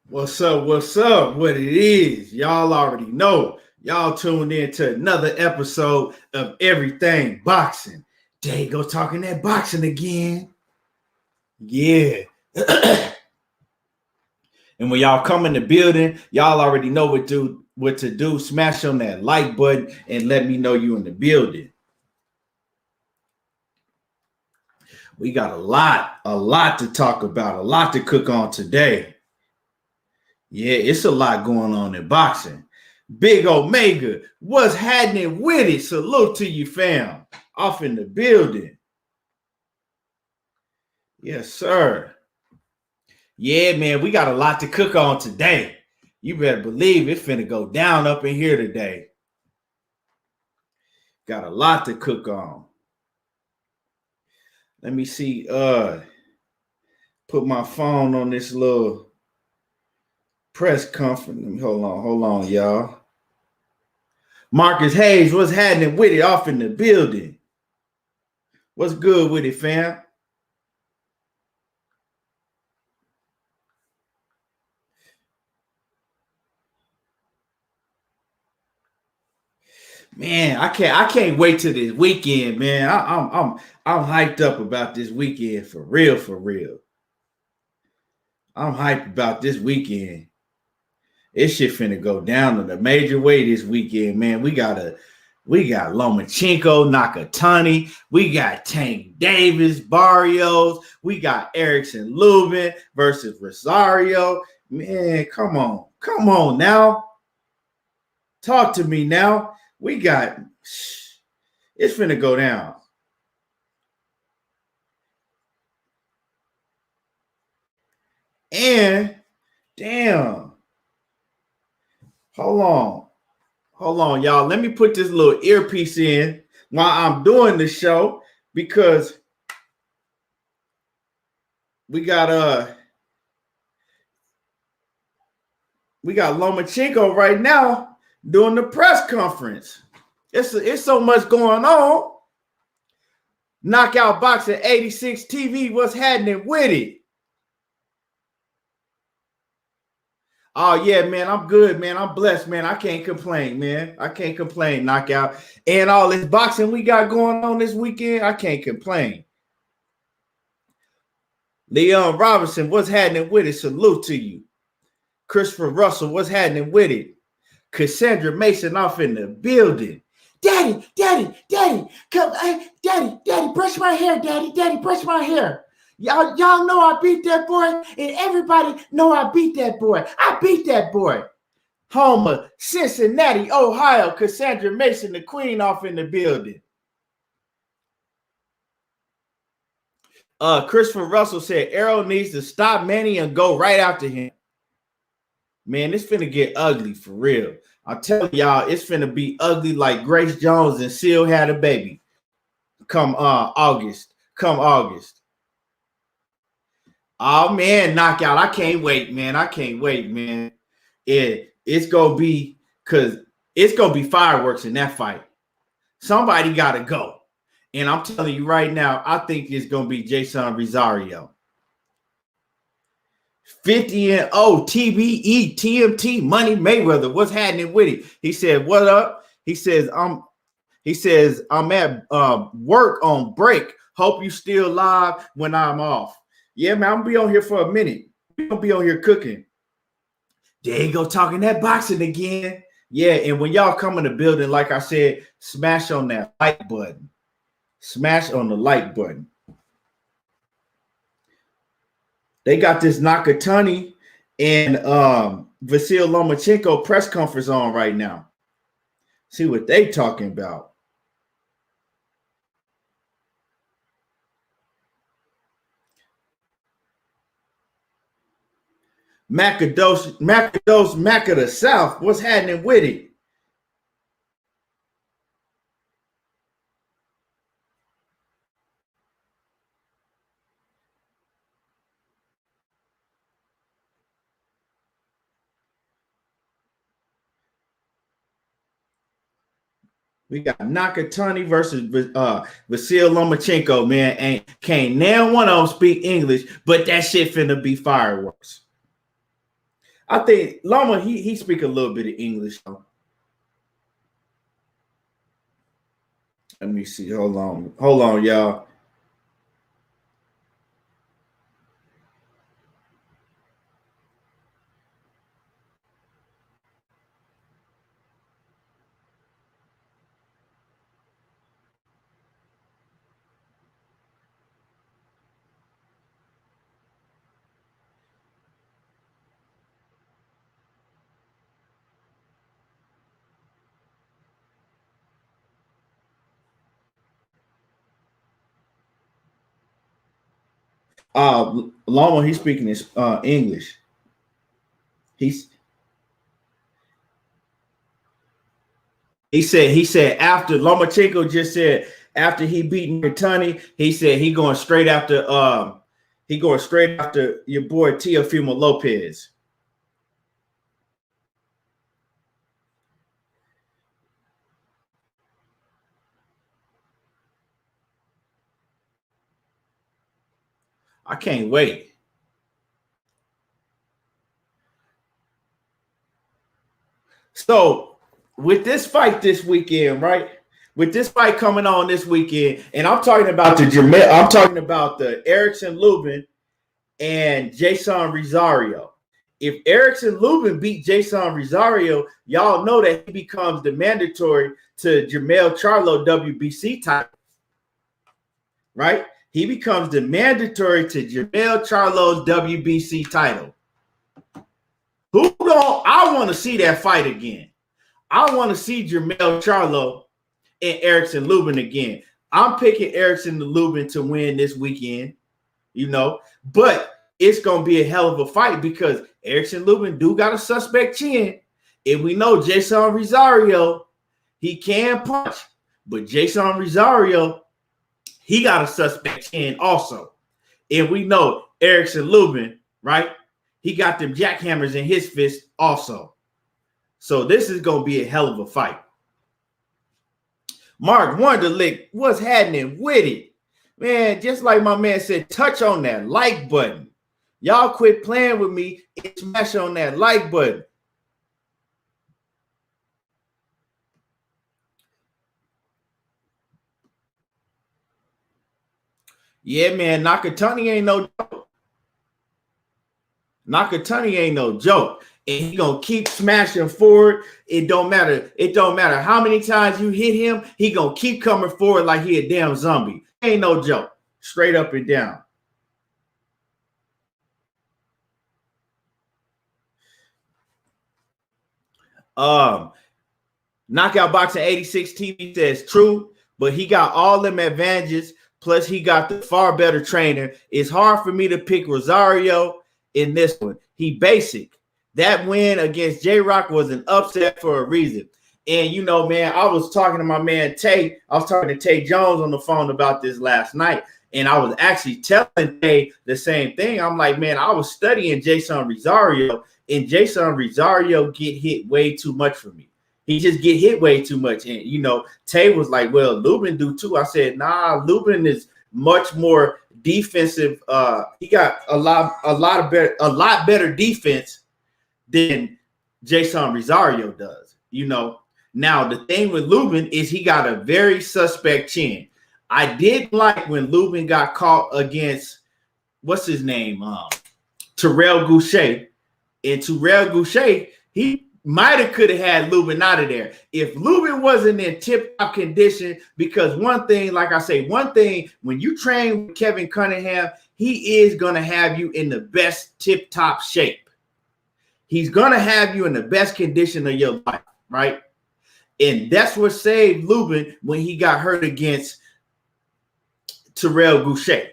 What's up? What's up? What it is? Y'all already know. Y'all tuned in to another episode of Everything Boxing. There you go, talking that boxing again. Yeah. And when y'all come in the building, y'all already know what to do. Smash on that like button and let me know you in the building. We got a lot to talk about, a lot to cook on today. Yeah, it's a lot going on in boxing. Big Omega, what's happening with it? Salute to you, fam. Off in the building. Yes, sir. Yeah, man, we got a lot to cook on today. You better believe it's finna go down up in here today. Got a lot to cook on. Let me see. Put my phone on this little press conference. Hold on, y'all. Marcus Hayes, what's happening with it? Off in the building. What's good with it, fam? Man, I can't wait till this weekend, man. I'm hyped up about this weekend for real. I'm hyped about this weekend. This shit finna go down in a major way this weekend, man. We got Lomachenko, Nakatani, we got Tank Davis, Barrios, we got Erickson Lubin versus Rosario. Man, come on now. Talk to me now. It's finna go down. And damn. Hold on, y'all. Let me put this little earpiece in while I'm doing the show because we got Lomachenko right now doing the press conference. It's so much going on. Knockout Boxing 86 TV, what's happening with it? Oh, yeah, man, I'm good, man. I'm blessed, man. I can't complain, man. I can't complain, Knockout. And all this boxing we got going on this weekend, I can't complain. Leon Robinson, what's happening with it? Salute to you. Christopher Russell, what's happening with it? Cassandra Mason off in the building. Daddy, come, Daddy, brush my hair, Daddy, brush my hair. Y'all know I beat that boy, and everybody know I beat that boy. I beat that boy. Homer, Cincinnati, Ohio, Cassandra Mason, the queen, off in the building. Christopher Russell said Errol needs to stop Manny and go right after him. Man, this finna get ugly for real. I tell y'all, it's finna be ugly like Grace Jones and Seal had a baby. Come August. Oh man, knockout! I can't wait, man. It's gonna be fireworks in that fight. Somebody gotta go, and I'm telling you right now, I think it's gonna be Jason Rosario. 50-0 TBE TMT Money Mayweather. What's happening with it? He said, "What up?" He says, I'm at work on break. Hope you still live when I'm off. Yeah, man, I'm gonna be on here for a minute. We're gonna be on here cooking. There you go, talking that boxing again. Yeah, and when y'all come in the building, like I said, smash on that like button. Smash on the like button. They got this Nakatani and Vasil Lomachenko press conference on right now. See what they talking about. Macados, Mac of the South. What's happening with it? We got Nakatani versus Vasil Lomachenko, man. Can't now one of them speak English, but that shit finna be fireworks. I think Loma, he speak a little bit of English. Let me see. Hold on, y'all. Loma, he's speaking English. He said after Lomachenko just said after he beat Nakatani, he said he going straight after your boy Teofimo Lopez. I can't wait. So with this fight this weekend, right? With this fight coming on this weekend, and I'm talking about the Erickson Lubin and Jason Rosario. If Erickson Lubin beat Jason Rosario, y'all know that he becomes the mandatory to Jermell Charlo WBC title. Right? He becomes the mandatory to Jermell Charlo's WBC title. I want to see that fight again. I want to see Jermell Charlo and Erickson Lubin again. I'm picking Erickson Lubin to win this weekend, but it's going to be a hell of a fight because Erickson Lubin do got a suspect chin. And we know Jason Rosario, he can punch, but Jason Rosario, he got a suspect chin also. And we know Erickson Lubin, right? He got them jackhammers in his fist also. So this is going to be a hell of a fight. Mark Wonderlick, what's happening with it? Man, just like my man said, touch on that like button. Y'all quit playing with me and smash on that like button. Yeah, man, Nakatani ain't no joke. Nakatani ain't no joke. And he gonna keep smashing forward. It don't matter. It don't matter how many times you hit him. He gonna keep coming forward like he a damn zombie. Ain't no joke. Straight up and down. Knockout Boxing 86 TV says true, but he got all them advantages. Plus, he got the far better trainer. It's hard for me to pick Rosario in this one. He basic. That win against J-Rock was an upset for a reason. And, man, I was talking to my man Tay. I was talking to Tay Jones on the phone about this last night. And I was actually telling Tay the same thing. I'm like, man, I was studying Jason Rosario, and Jason Rosario get hit way too much for me. He just get hit way too much. And, Tay was like, well, Lubin do too. I said, nah, Lubin is much more defensive. He got a lot better defense than Jason Rosario does. Now the thing with Lubin is he got a very suspect chin. I did like when Lubin got caught against what's his name, Terrell Goucher. And Terrell Goucher, he might have could have had Lubin out of there if Lubin wasn't in tip-top condition. Because one thing when you train with Kevin Cunningham, he is gonna have you in the best tip-top shape. He's going to have you in the best condition of your life, right? And that's what saved Lubin when he got hurt against Terrell Goucher.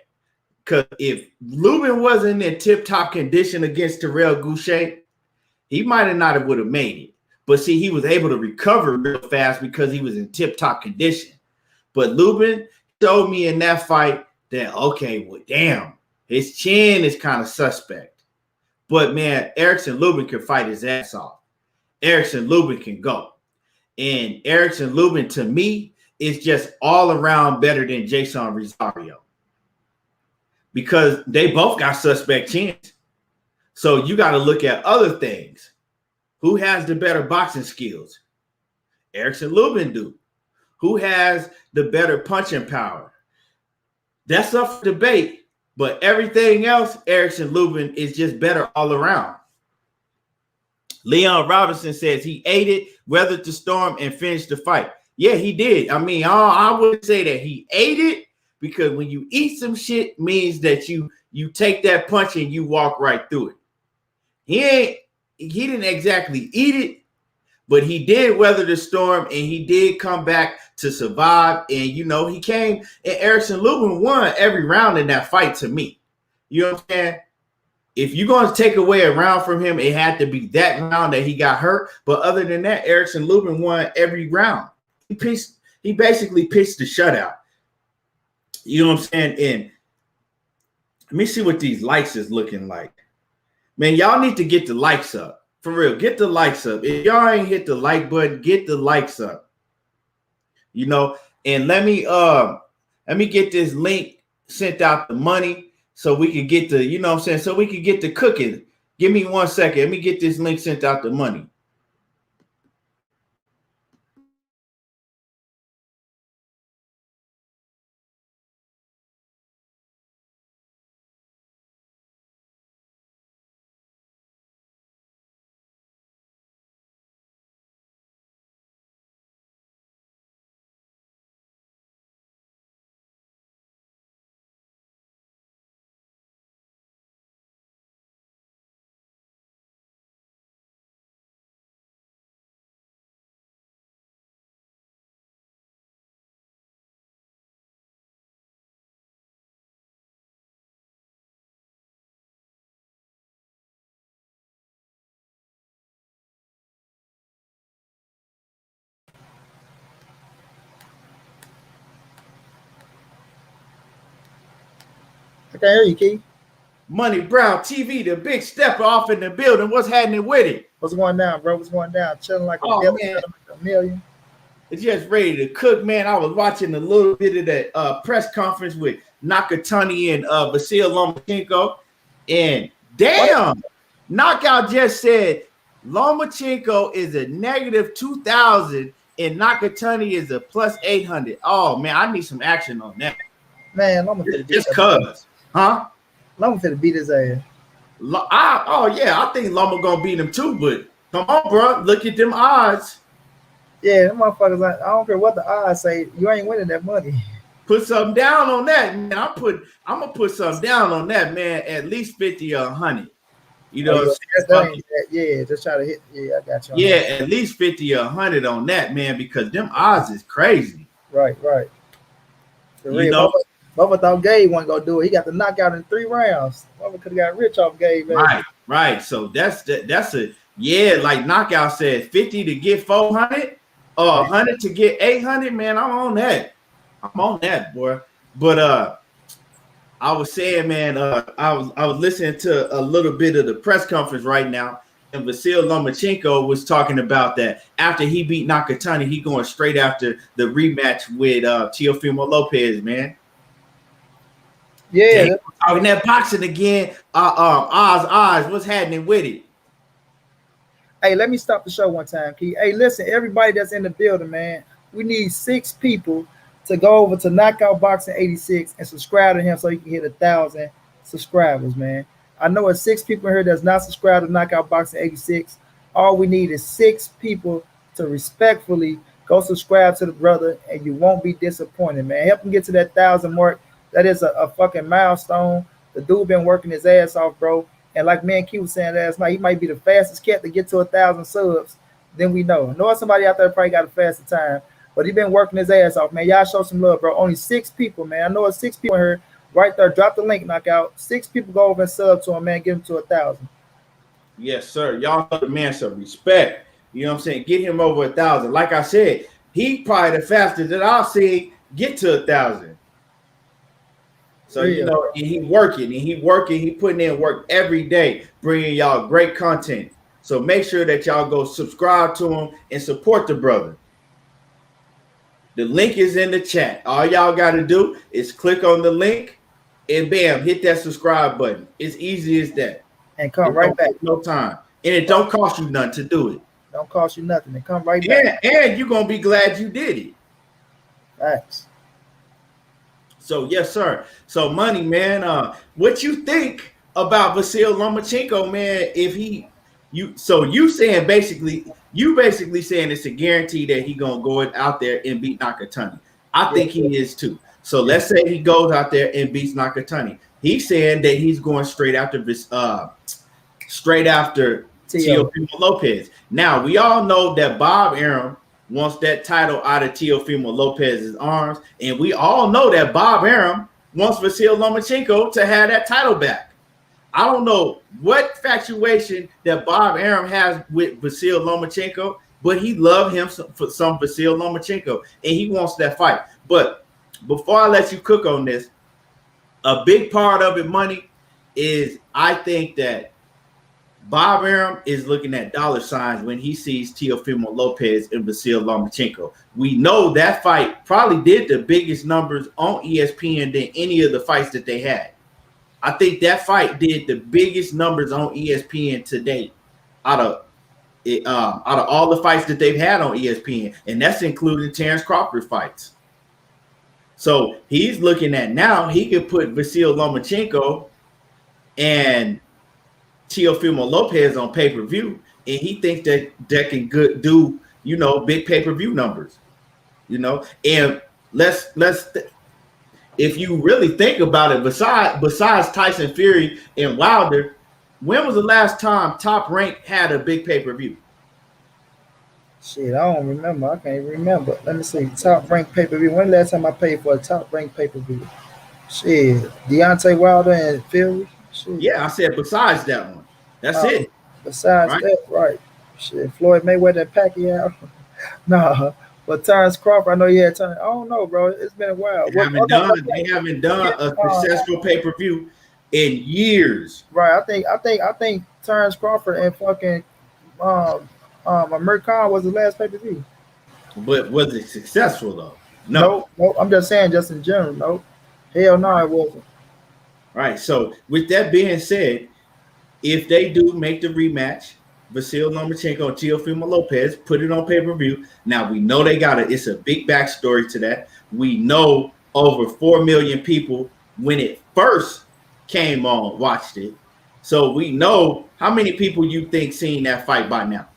Because if Lubin wasn't in tip-top condition against Terrell Goucher, he might have not would have made it. But see, he was able to recover real fast because he was in tip-top condition. But Lubin showed me in that fight that, okay, well, damn, his chin is kind of suspect. But, man, Erickson Lubin can fight his ass off. Erickson Lubin can go. And Erickson Lubin, to me, is just all around better than Jason Rosario. Because they both got suspect chins. So you got to look at other things. Who has the better boxing skills? Erickson Lubin do. Who has the better punching power? That's up for debate, but everything else, Erickson Lubin is just better all around. Leon Robinson says he ate it, weathered the storm, and finished the fight. Yeah, he did. I mean, I wouldn't say that he ate it, because when you eat some shit means that you take that punch and you walk right through it. He didn't exactly eat it, but he did weather the storm, and he did come back to survive. And, you know, he came, and Erickson Lubin won every round in that fight to me. You know what I'm saying? If you're going to take away a round from him, it had to be that round that he got hurt. But other than that, Erickson Lubin won every round. He basically pitched the shutout. You know what I'm saying? And let me see what these likes is looking like. Man, y'all need to get the likes up. For real, get the likes up. If y'all ain't hit the like button, get the likes up. You know, and let me get this link sent out the money so we can get the, you know what I'm saying, so we can get the cooking. Give me 1 second. Let me get this link sent out the money. I can't hear you, Key. Money Brown TV, the big stepper off in the building. What's happening with it? What's going down, bro? What's going down? Chilling like a million. It's just ready to cook, man. I was watching a little bit of that press conference with Nakatani and Vasil Lomachenko. And damn, Knockout just said Lomachenko is a negative 2,000 and Nakatani is a plus 800. Oh, man, I need some action on that. Man, Loma just cuz. Huh? Loma finna beat his ass. I think Loma gonna beat him too, but come on, bro. Look at them odds. Yeah, them motherfuckers, I don't care what the odds say, you ain't winning that money. Put something down on that, man. I'm gonna put something down on that, man. At least 50 or 100. You know what I'm saying? Yeah, just try to hit. Yeah, I got you. Yeah, at least 50 or 100 on that, man, because them odds is crazy. Right. For real, Bubba thought Gabe wasn't gonna do it. He got the knockout in 3 rounds. Bubba could have got rich off Gabe, man. Right. So that's like Knockout said, 50 to get 400 or 100 to get 800, man. I'm on that, boy. But I was saying, man, I was listening to a little bit of the press conference right now, and Vasil Lomachenko was talking about that after he beat Nakatani, he going straight after the rematch with Teofimo Lopez, man. Yeah, talking that boxing again. Oz, what's happening with it? Hey, let me stop the show one time, Key. Hey, listen, everybody that's in the building, man, we need 6 people to go over to Knockout Boxing 86 and subscribe to him so he can hit 1,000 subscribers, man. I know it's 6 people here that's not subscribed to Knockout Boxing 86. All we need is 6 people to respectfully go subscribe to the brother, and you won't be disappointed, man. Help him get to that 1,000 mark. That is a fucking milestone. The dude been working his ass off, bro. And like me and Q was saying last night, he might be the fastest cat to get to 1,000 subs. Then we know. I know somebody out there probably got a faster time, but he been working his ass off, man. Y'all show some love, bro. Only 6 people, man. I know it's 6 people here. Right there. Drop the link, Knockout. 6 people go over and sub to him, man. Get him to 1,000. Yes, sir. Y'all know the man some respect. You know what I'm saying? Get him over 1,000. Like I said, he probably the fastest that I'll see get to 1,000. So, you know, and he putting in work every day, bringing y'all great content. So make sure that y'all go subscribe to him and support the brother. The link is in the chat. All y'all got to do is click on the link and bam, hit that subscribe button. It's easy as that. and come It right don't back. take no time, and it don't cost you nothing to do it. Don't cost you nothing. And come right back. And you're gonna be glad you did it. Facts. So yes, sir. So money, man. What you think about Vasil Lomachenko, man? If you saying basically saying it's a guarantee that he gonna go out there and beat Nakatani. I think he is too. So let's say he goes out there and beats Nakatani. He's saying that he's going straight after Teofimo Lopez. Now we all know that Bob Arum wants that title out of Teofimo Lopez's arms, and we all know that Bob Arum wants Vasil Lomachenko to have that title back. I don't know what infatuation that Bob Arum has with Vasil Lomachenko, but he loved him for some Vasil Lomachenko, and he wants that fight. But before I let you cook on this, a big part of it, money, is I think that Bob Arum is looking at dollar signs when he sees Teofimo Lopez and Vasil Lomachenko. We know that fight probably did the biggest numbers on ESPN than any of the fights that they had. I think that fight did the biggest numbers on ESPN to date out of all the fights that they've had on ESPN, and that's including Terence Crawford fights. So he's looking at now he could put Vasil Lomachenko and Teofimo Lopez on pay-per-view, and he thinks that can do big pay-per-view numbers, and if you really think about it, besides Tyson Fury and Wilder, when was the last time Top Rank had a big pay-per-view? Shit, I don't remember. I can't remember. Let me see. Top Rank pay-per-view. When the last time I paid for a Top Rank pay-per-view? Shit. Deontay Wilder and Fury. Shit. Yeah, I said besides that one. That's it. Besides that, right. Shit. Floyd Mayweather and Pacquiao. Nah. But Terence Crawford, I know you had time. I don't know, bro. It's been a while. They haven't done a successful pay-per-view in years. Right. I think Terence Crawford and fucking Amir Khan was the last pay-per-view. But was it successful though? No. I'm just saying, just in general. No. Hell no, it wasn't. Right. So with that being said, if they do make the rematch, Vasil Lomachenko and Teofimo Lopez, put it on pay-per-view. Now we know they got it. It's a big backstory to that. We know over 4 million people when it first came on watched it. So we know how many people you think seen that fight by now.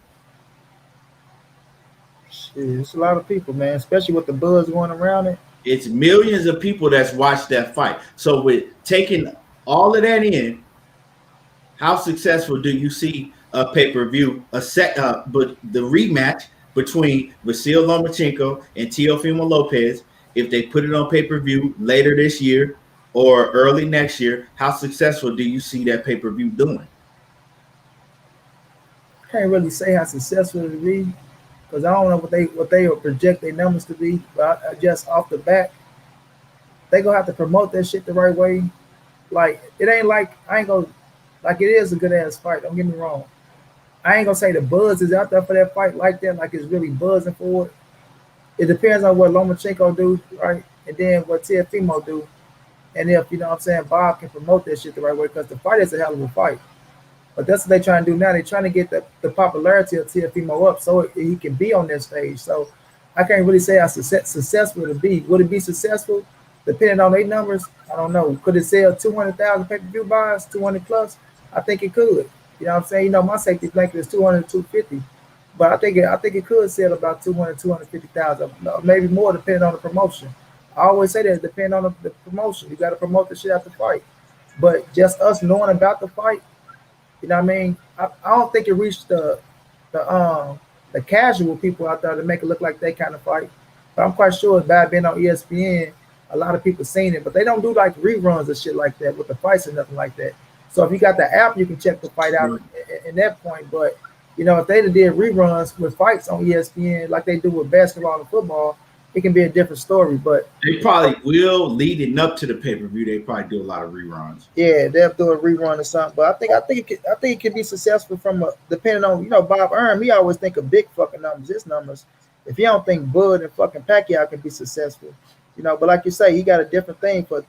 Shit, it's a lot of people, man, especially with the buzz going around it. It's millions of people that's watched that fight. So with taking all of that in, how successful do you see a pay-per-view, but the rematch between Vasil Lomachenko and Teofimo Lopez, if they put it on pay-per-view later this year or early next year, how successful do you see that pay-per-view doing? I can't really say how successful it will be because I don't know what they will project their numbers to be. But I just off the bat, they gonna have to promote that shit the right way. Like it ain't like it is a good ass fight. Don't get me wrong. I ain't gonna say the buzz is out there for that fight like that, like it's really buzzing for it. It depends on what Lomachenko do, right? And then what Teofimo do. And if, Bob can promote that shit the right way, because the fight is a hell of a fight. But that's what they're trying to do now. They're trying to get the popularity of Teofimo up so he can be on that stage. So I can't really say how successful it'll be. Would it be successful? Depending on their numbers, I don't know. Could it sell 200,000 pay-per-view buys, 200 plus? I think it could. You know what I'm saying? My safety blanket is 200, 250. But I think it could sell about 200, 250,000, maybe more depending on the promotion. I always say that depending on the promotion. You got to promote the shit out the fight. But just us knowing about the fight, you know what I mean? I don't think it reached the casual people out there to make it look like that kind of fight. But I'm quite sure by being on ESPN, a lot of people seen it. But they don't do like reruns or shit like that with the fights or nothing like that. So if you got the app, you can check the fight out in that point. But, if they did reruns with fights on ESPN like they do with basketball and football, it can be a different story. But they probably will, leading up to the pay-per-view, they probably do a lot of reruns. Yeah, they'll do a rerun or something. But I think it can be successful depending on, Bob Arum, he always think of big fucking numbers, his numbers. If you don't think Bud and fucking Pacquiao can be successful, but like you say, he got a different thing for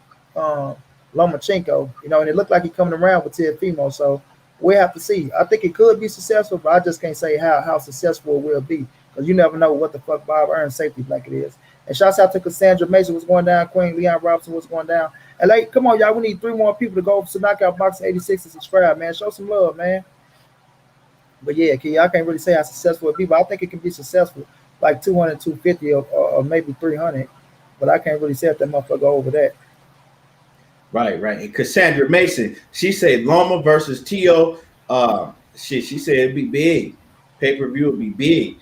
Lomachenko, and it looked like he coming around with Teofimo. So we have to see. I think it could be successful, but I just can't say how successful it will be because you never know what the fuck Bob earns safety blanket is. And shouts out to Cassandra Mason was going down, Queen Leon Robinson was going down. And like, come on, y'all, we need 3 more people to go over to Knockout Boxing 86 and subscribe, man. Show some love, man. But yeah, Key, I can't really say how successful it be, but I think it can be successful, like 200, 250, or maybe 300. But I can't really say if that motherfucker go over that. Right. And Cassandra Mason, she said Loma versus Teo. She said it'd be big. Pay-per-view would be big.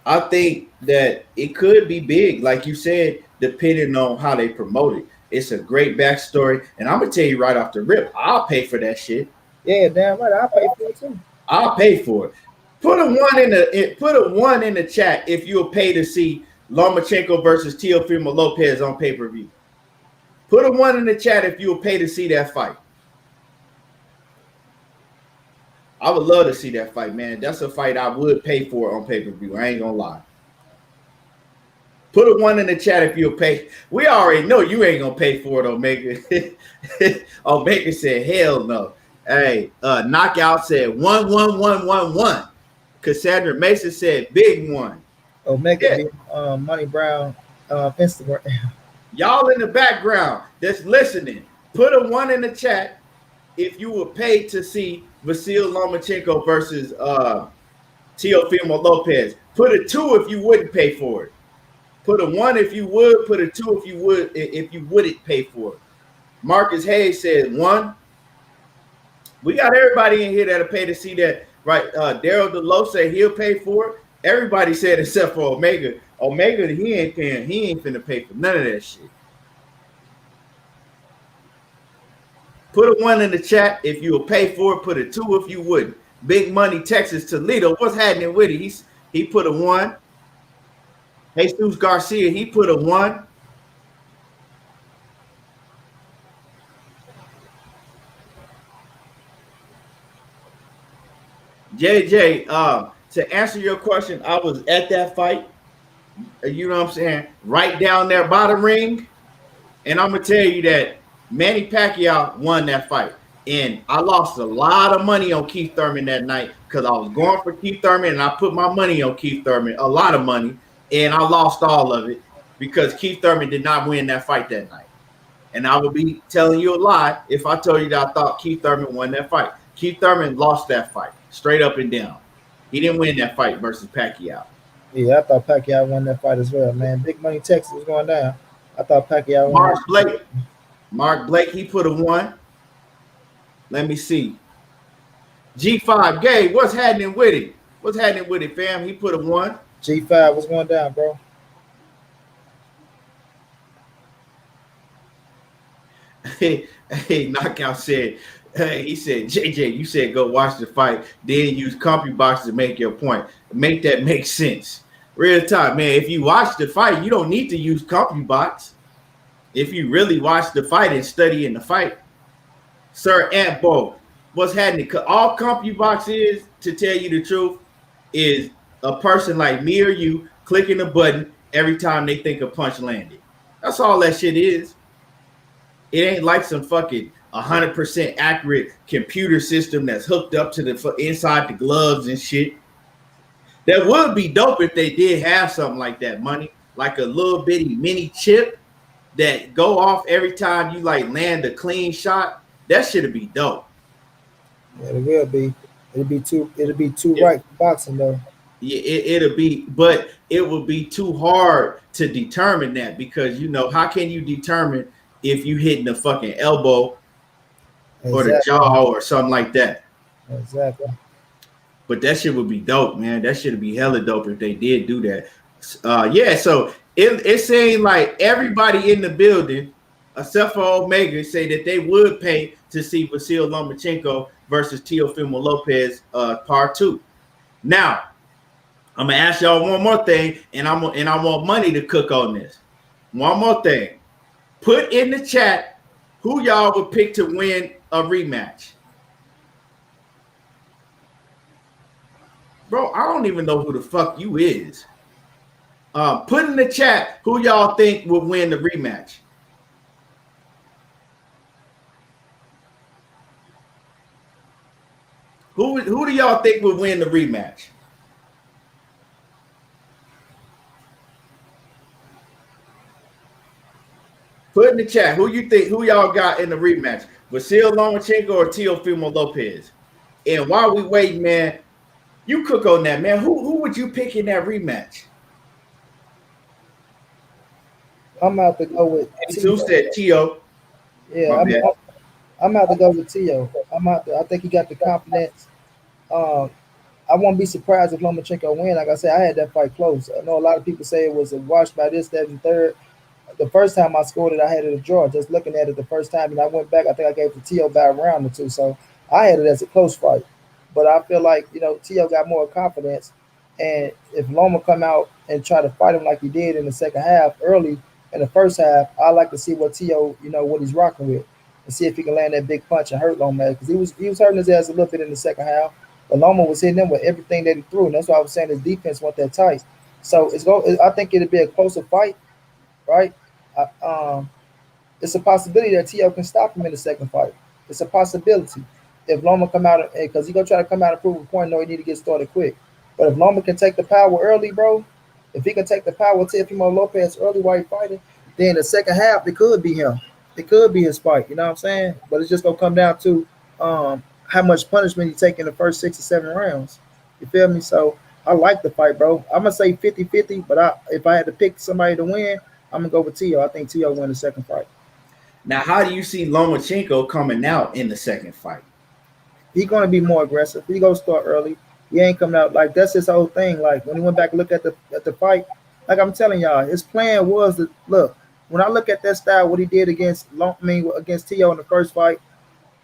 I think that it could be big, like you said, depending on how they promote it. It's a great backstory, and I'm gonna tell you right off the rip, I'll pay for that shit. Yeah, damn right, I'll pay for it too. I'll pay for it. Put a 1 in the chat if you'll pay to see Lomachenko versus Teofimo Lopez on pay-per-view. Put a 1 in the chat if you'll pay to see that fight. I would love to see that fight, man. That's a fight I would pay for on pay-per-view. I ain't gonna lie. Put a 1 in the chat if you'll pay. We already know you ain't gonna pay for it, Omega. Omega said, hell no. Hey, Knockout said 1. Cassandra Mason said big 1. Omega, Money Brown, Instagram. Y'all in the background that's listening, put a 1 in the chat if you were paid to see Vasil Lomachenko versus Teofimo Lopez. Put a 2 if you wouldn't pay for it. Put a 1 if you would. Put a 2 if you wouldn't pay for it. Marcus Hayes said 1. We got everybody in here that'll pay to see that. Right? Daryl DeLoe said he'll pay for it. Everybody said except for Omega. Omega, he ain't paying. He ain't finna pay for none of that shit. Put a 1 in the chat if you'll pay for it. Put a 2 if you wouldn't. Big Money, Texas, Toledo. What's happening with it? He put a 1. Jesus Garcia, he put a 1. JJ, to answer your question, I was at that fight. You know what I'm saying? Right down there by the ring. And I'm going to tell you that Manny Pacquiao won that fight. And I lost a lot of money on Keith Thurman that night because I was going for Keith Thurman and I put my money on Keith Thurman, a lot of money. And I lost all of it because Keith Thurman did not win that fight that night. And I would be telling you a lie if I told you that I thought Keith Thurman won that fight. Keith Thurman lost that fight straight up and down. He didn't win that fight versus Pacquiao. Yeah, I thought Pacquiao won that fight as well, man. Big Money Texas was going down. I thought Pacquiao won. Mark Blake, he put a 1. Let me see. G5, Gabe, what's happening with it? What's happening with it, fam? He put a 1. G5 was going down, bro. Hey, Knockout said, he said, JJ, you said go watch the fight, then use CompuBox to make your point. Make that make sense. Real time, man. If you watch the fight, you don't need to use CompuBox. If you really watch the fight and study in the fight. Sir Antbo, what's happening? All CompuBox is, to tell you the truth, is a person like me or you clicking a button every time they think a punch landed. That's all that shit is. It ain't like some fucking 100% accurate computer system that's hooked up to the inside the gloves and shit. That would be dope if they did have something like that, money, like a little bitty mini chip that go off every time you like land a clean shot. That should be dope. Yeah, it will be. It'll be too right for boxing though. Yeah, it'll be, but it will be too hard to determine that because you know how can you determine if you hitting the fucking elbow or the jaw or something like that? Exactly. But that shit would be dope, man. That should be hella dope if they did do that. Yeah, so it seemed like everybody in the building, except for Omega, say that they would pay to see Vasil Lomachenko versus Teofimo Lopez part 2. Now, I'm gonna ask y'all one more thing, and I want money to cook on this. One more thing. Put in the chat who y'all would pick to win a rematch. Bro, I don't even know who the fuck you is. Put in the chat who y'all think would win the rematch. Who do y'all think would win the rematch? Put in the chat who you think, who y'all got in the rematch. Vasil Lomachenko or Teofimo Lopez? And while we wait, man, you cook on that, man. Who would you pick in that rematch? I'm out to go with Who said Teo? Yeah, I'm out to go with Teo. I think he got the confidence. I won't be surprised if Lomachenko win. Like I said, I had that fight close. I know a lot of people say it was a wash by this, that, and third. The first time I scored it, I had it a draw. Just looking at it the first time, and I went back. I think I gave it to Teo by a round or two. So I had it as a close fight. But I feel like Teo got more confidence, and if Loma come out and try to fight him like he did in the second half, early in the first half, I like to see what Teo, what he's rocking with, and see if he can land that big punch and hurt Loma, because he was hurting his ass a little bit in the second half. But Loma was hitting him with everything that he threw, and that's why I was saying his defense wasn't that tight. So I think it'll be a closer fight, right? It's a possibility that Teo can stop him in the second fight. It's a possibility if Loma come out, because he's gonna try to come out and prove a point. No, he need to get started quick. But if Loma can take the power early, bro, if he can take the power of Teofimo Lopez early while he's fighting, then the second half it could be him. It could be his fight. You know what I'm saying? But it's just gonna come down to how much punishment he take in the first 6 or 7 rounds. You feel me? So I like the fight, bro. I'm gonna say 50-50, but if I had to pick somebody to win, I'm gonna go with Teo. I think Teo win the second fight. Now, how do you see Lomachenko coming out in the second fight? He's gonna be more aggressive. He gonna start early. He ain't coming out like that's his whole thing. Like when he went back and look at the fight, like I'm telling y'all, his plan was to look. When I look at that style, what he did against Teo in the first fight,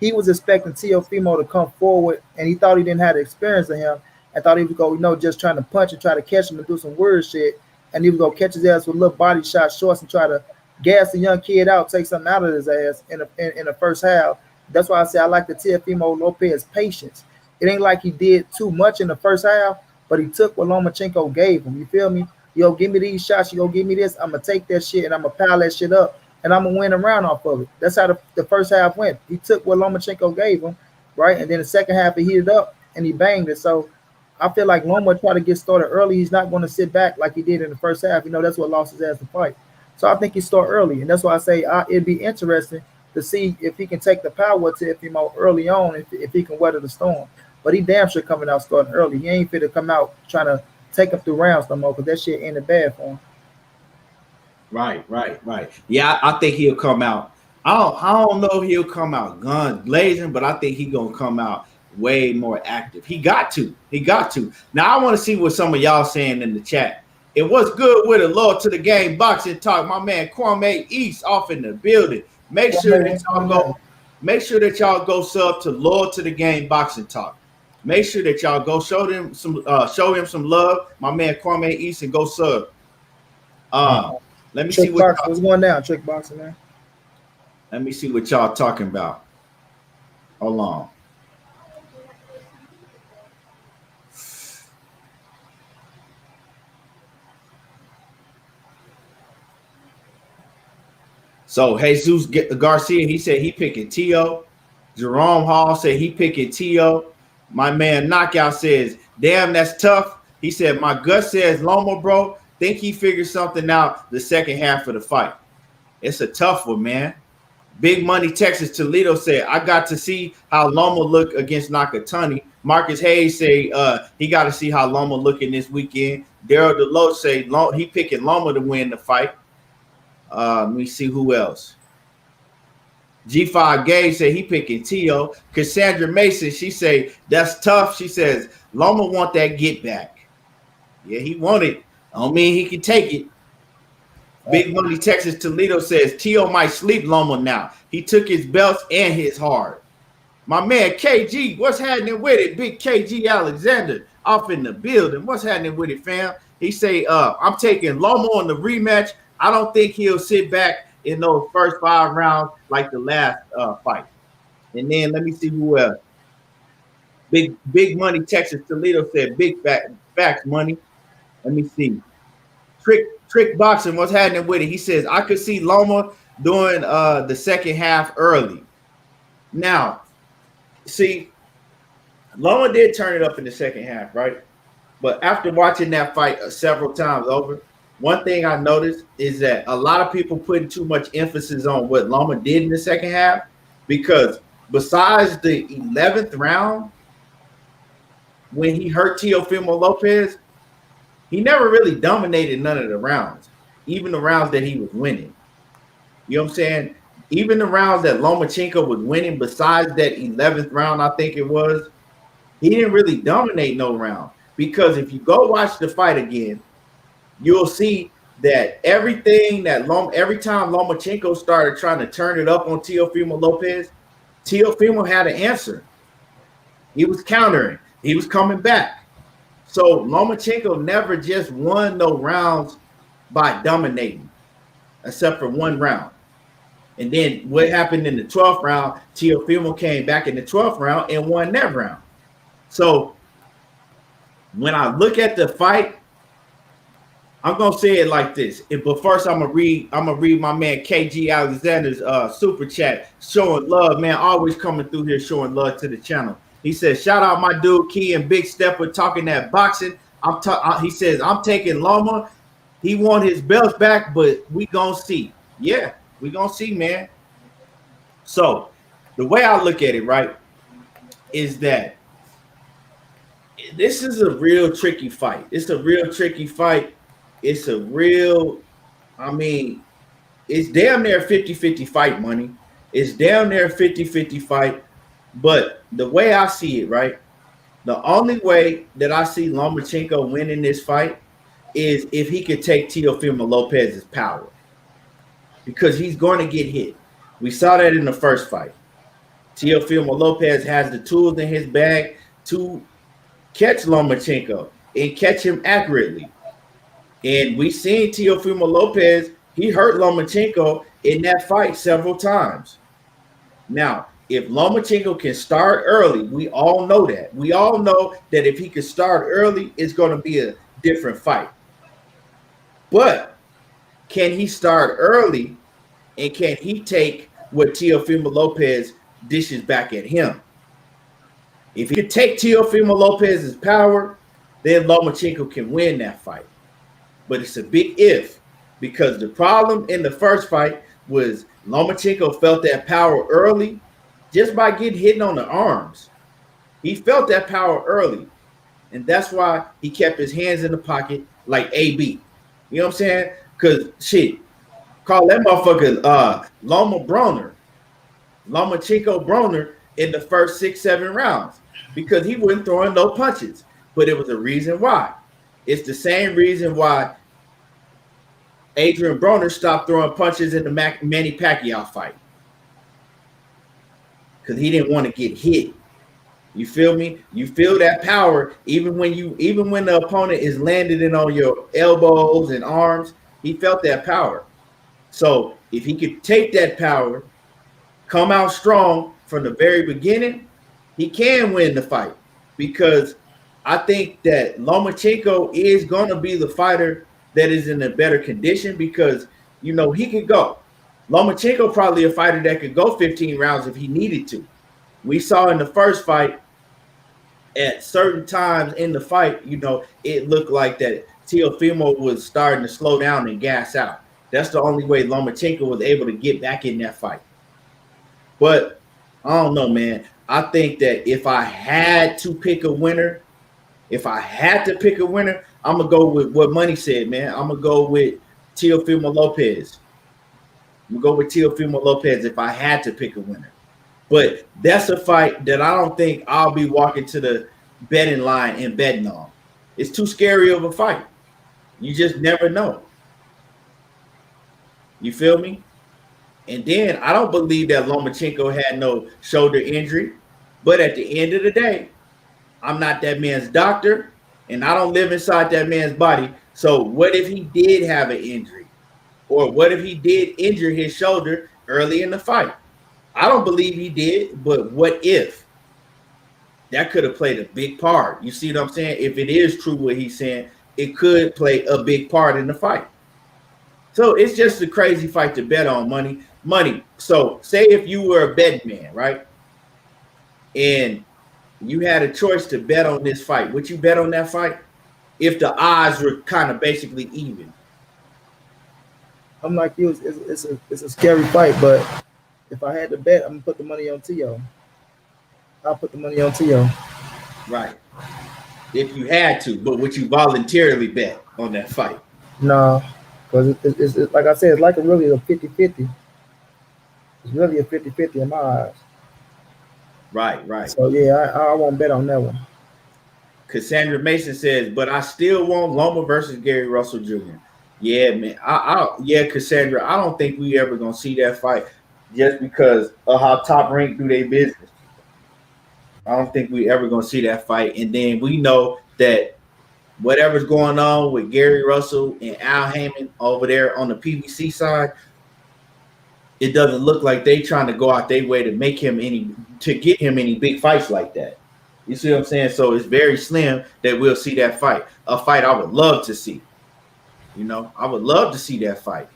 he was expecting Teofimo to come forward, and he thought he didn't have the experience of him. I thought he would go, just trying to punch and try to catch him and do some weird shit, and he would go catch his ass with little body shot shorts and try to gas the young kid out, take something out of his ass in the first half. That's why I say I like the Teofimo Lopez patience. It ain't like he did too much in the first half, but he took what Lomachenko gave him. You feel me? Yo, give me these shots. You go give me this. I'm going to take that shit and I'm going to pile that shit up and I'm going to win a round off of it. That's how the first half went. He took what Lomachenko gave him, right? And then the second half, he heated up and he banged it. So I feel like Loma tried to get started early. He's not going to sit back like he did in the first half. That's what lost his ass the fight. So I think he start early. And that's why I say it'd be interesting to see if he can take the power to Teofimo early on, if he can weather the storm. But he damn sure coming out starting early. He ain't fit to come out trying to take him through rounds no more, because that shit ended bad for him. Right. Yeah, I think he'll come out. I don't know if he'll come out guns blazing, but I think he's gonna come out way more active. He got to. Now I want to see what some of y'all saying in the chat. It was good with a loyal to the game boxing talk. My man Kwame East off in the building. Make sure that y'all go sub to Loyal to the Game Boxing Talk. Make sure that y'all go show him some love. My man Kwame East, and go sub. Let me see what's going down. Trick boxing, man. Let me see what y'all talking about. Hold on. So Jesus Garcia, he said he picking Teo. Jerome Hall said he picking Teo. My man Knockout says, damn, that's tough. He said, my gut says Loma, bro. Think he figured something out the second half of the fight. It's a tough one, man. Big Money Texas Toledo said, I got to see how Loma look against Nakatani. Marcus Hayes say he got to see how Loma looking this weekend. Daryl Deloach say he picking Loma to win the fight. Let me see who else. G5 Gay said he picking Teo. Cassandra Mason, she say that's tough. She says Loma want that get back. Yeah, he want it. I don't mean he can take it. Big Money Texas Toledo says Teo might sleep Loma now. He took his belts and his heart. My man KG, what's happening with it? Big KG Alexander off in the building. What's happening with it, fam? He say, I'm taking Loma on the rematch. I don't think he'll sit back in those first 5 rounds like the last fight. And then let me see who else. Big Money Texas Toledo said big facts money. Let me see. Trick Boxing, what's happening with it? He says, I could see Loma doing the second half early. Now, see, Loma did turn it up in the second half, right? But after watching that fight several times over, one thing I noticed is that a lot of people putting too much emphasis on what Loma did in the second half, because besides the 11th round, when he hurt Teofimo Lopez, he never really dominated none of the rounds, even the rounds that he was winning. You know what I'm saying? Even the rounds that Lomachenko was winning, besides that 11th round, I think it was, he didn't really dominate no round. Because if you go watch the fight again, you'll see that everything that every time Lomachenko started trying to turn it up on Teofimo Lopez, Teofimo had an answer. He was countering. He was coming back. So Lomachenko never just won no rounds by dominating, except for one round. And then what happened in the 12th round, Teofimo came back in the 12th round and won that round. So when I look at the fight, I'm gonna say it like this. But first, I'm gonna read my man KG Alexander's super chat, showing love, man. Always coming through here, showing love to the channel. He says, "Shout out my dude Key and Big Stepper talking that boxing." He says, "I'm taking Loma. He won his belts back, but we gonna see." Yeah, we gonna see, man. So the way I look at it, right, is that this is a real tricky fight. It's a real tricky fight. It's a real, I mean, it's damn near 50-50 fight, money. It's damn near 50-50 fight. But the way I see it, right, the only way that I see Lomachenko winning this fight is if he could take Teofimo Lopez's power, because he's going to get hit. We saw that in the first fight. Teofimo Lopez has the tools in his bag to catch Lomachenko and catch him accurately. And we seen Teofimo Lopez, he hurt Lomachenko in that fight several times. Now, if Lomachenko can start early, we all know that. We all know that if he can start early, it's going to be a different fight. But can he start early, and can he take what Teofimo Lopez dishes back at him? If he can take Teofimo Lopez's power, then Lomachenko can win that fight. But it's a big if, because the problem in the first fight was Lomachenko felt that power early just by getting hit on the arms. He felt that power early, and that's why he kept his hands in the pocket like AB. You know what I'm saying? Because shit, call that motherfucker Lomachenko Broner in the first 6-7 rounds, because he wasn't throwing no punches. But it was a reason why. It's the same reason why Adrian Broner stopped throwing punches in the Manny Pacquiao fight, because he didn't want to get hit. You feel me? You feel that power even when the opponent is landing in on your elbows and arms. He felt that power. So if he could take that power, come out strong from the very beginning, he can win the fight. Because I think that Lomachenko is going to be the fighter that is in a better condition, because, you know, he could go. Lomachenko probably a fighter that could go 15 rounds if he needed to. We saw in the first fight, at certain times in the fight, you know, it looked like that Teofimo was starting to slow down and gas out. That's the only way Lomachenko was able to get back in that fight. But I don't know, man. I think that if I had to pick a winner, I'm going to go with what Money said, man. I'm going to go with Teofimo Lopez. If I had to pick a winner. But that's a fight that I don't think I'll be walking to the betting line and betting on. It's too scary of a fight. You just never know. You feel me? And then I don't believe that Lomachenko had no shoulder injury. But at the end of the day, I'm not that man's doctor, and I don't live inside that man's body. So what if he did have an injury? Or what if he did injure his shoulder early in the fight? I don't believe he did, but what if? That could have played a big part. You see what I'm saying? If it is true what he's saying, it could play a big part in the fight. So it's just a crazy fight to bet on, money. So say if you were a betting man, right? And You had a choice to bet on this fight. Would you bet on that fight if the odds were kind of basically even? I'm like you. It's a scary fight, but if I had to bet, I'm gonna put the money on Tio. I'll put the money on Tio. Right. If you had to, but would you voluntarily bet on that fight? No, because it's like I said, it's like really a 50-50. It's really a 50-50 in my eyes. Right. So yeah, I won't bet on that one. Cassandra Mason says, but I still want Loma versus Gary Russell Jr. Yeah, man. Yeah, Cassandra, I don't think we ever gonna see that fight just because of how Top Rank do their business. I don't think we ever gonna see that fight. And then we know that whatever's going on with Gary Russell and Al Haymon over there on the PBC side, it doesn't look like they trying to go out their way to get him any big fights like that. You see what I'm saying? So it's very slim that we'll see that fight. A fight I would love to see. You know, I would love to see that fight.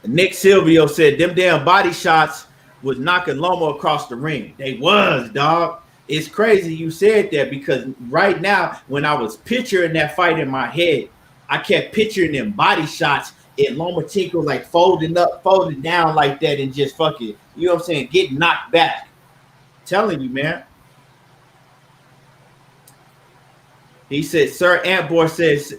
Nick Silvio said them damn body shots was knocking Loma across the ring. They was, dog. It's crazy you said that because right now, when I was picturing that fight in my head, I kept picturing them body shots and Lomachenko like folding up, folding down like that and just fucking, you know what I'm saying, getting knocked back. Telling you, man. He said, Sir Antbo says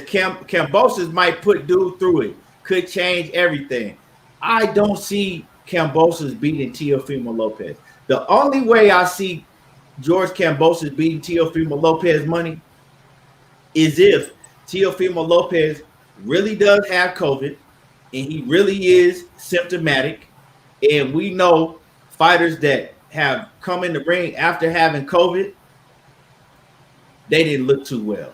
Kambosos might put dude through it. Could change everything. I don't see Kambosos beating Teofimo Lopez. The only way I see George Kambosos beating Teofimo Lopez money is if Teofimo Lopez really does have COVID and he really is symptomatic. And we know fighters that have come in the ring after having COVID, they didn't look too well.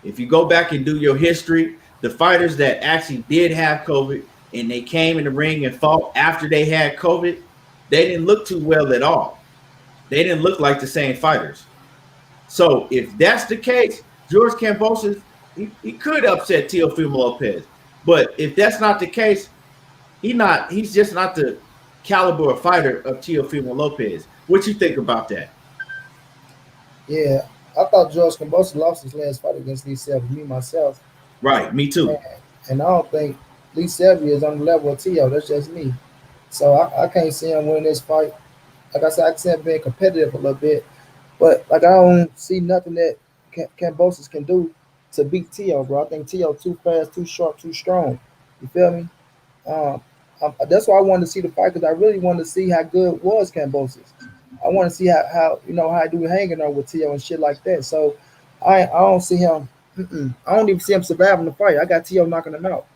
If you go back and do your history, the fighters that actually did have COVID and they came in the ring and fought after they had COVID, they didn't look too well at all. They didn't look like the same fighters. So if that's the case, George Kambosos, he could upset Teofimo Lopez. But if that's not the case, he's just not the caliber of fighter of Teofimo Lopez. What you think about that? Yeah, I thought George Kambosos lost his last fight against Lee Selby, me myself. Right, me too. And I don't think Lee Selby is on the level of Tio. That's just me. So I can't see him winning this fight. Like I said, I can see him being competitive a little bit. But like I don't see nothing that Kambosos can do to beat Tio, bro. I think Tio too fast, too sharp, too strong. You feel me? That's why I wanted to see the fight because I really wanted to see how good was Kambosos. I want to see how I do hanging on with Tio and shit like that. So I don't see him. I don't even see him surviving the fight. I got Tio knocking him out.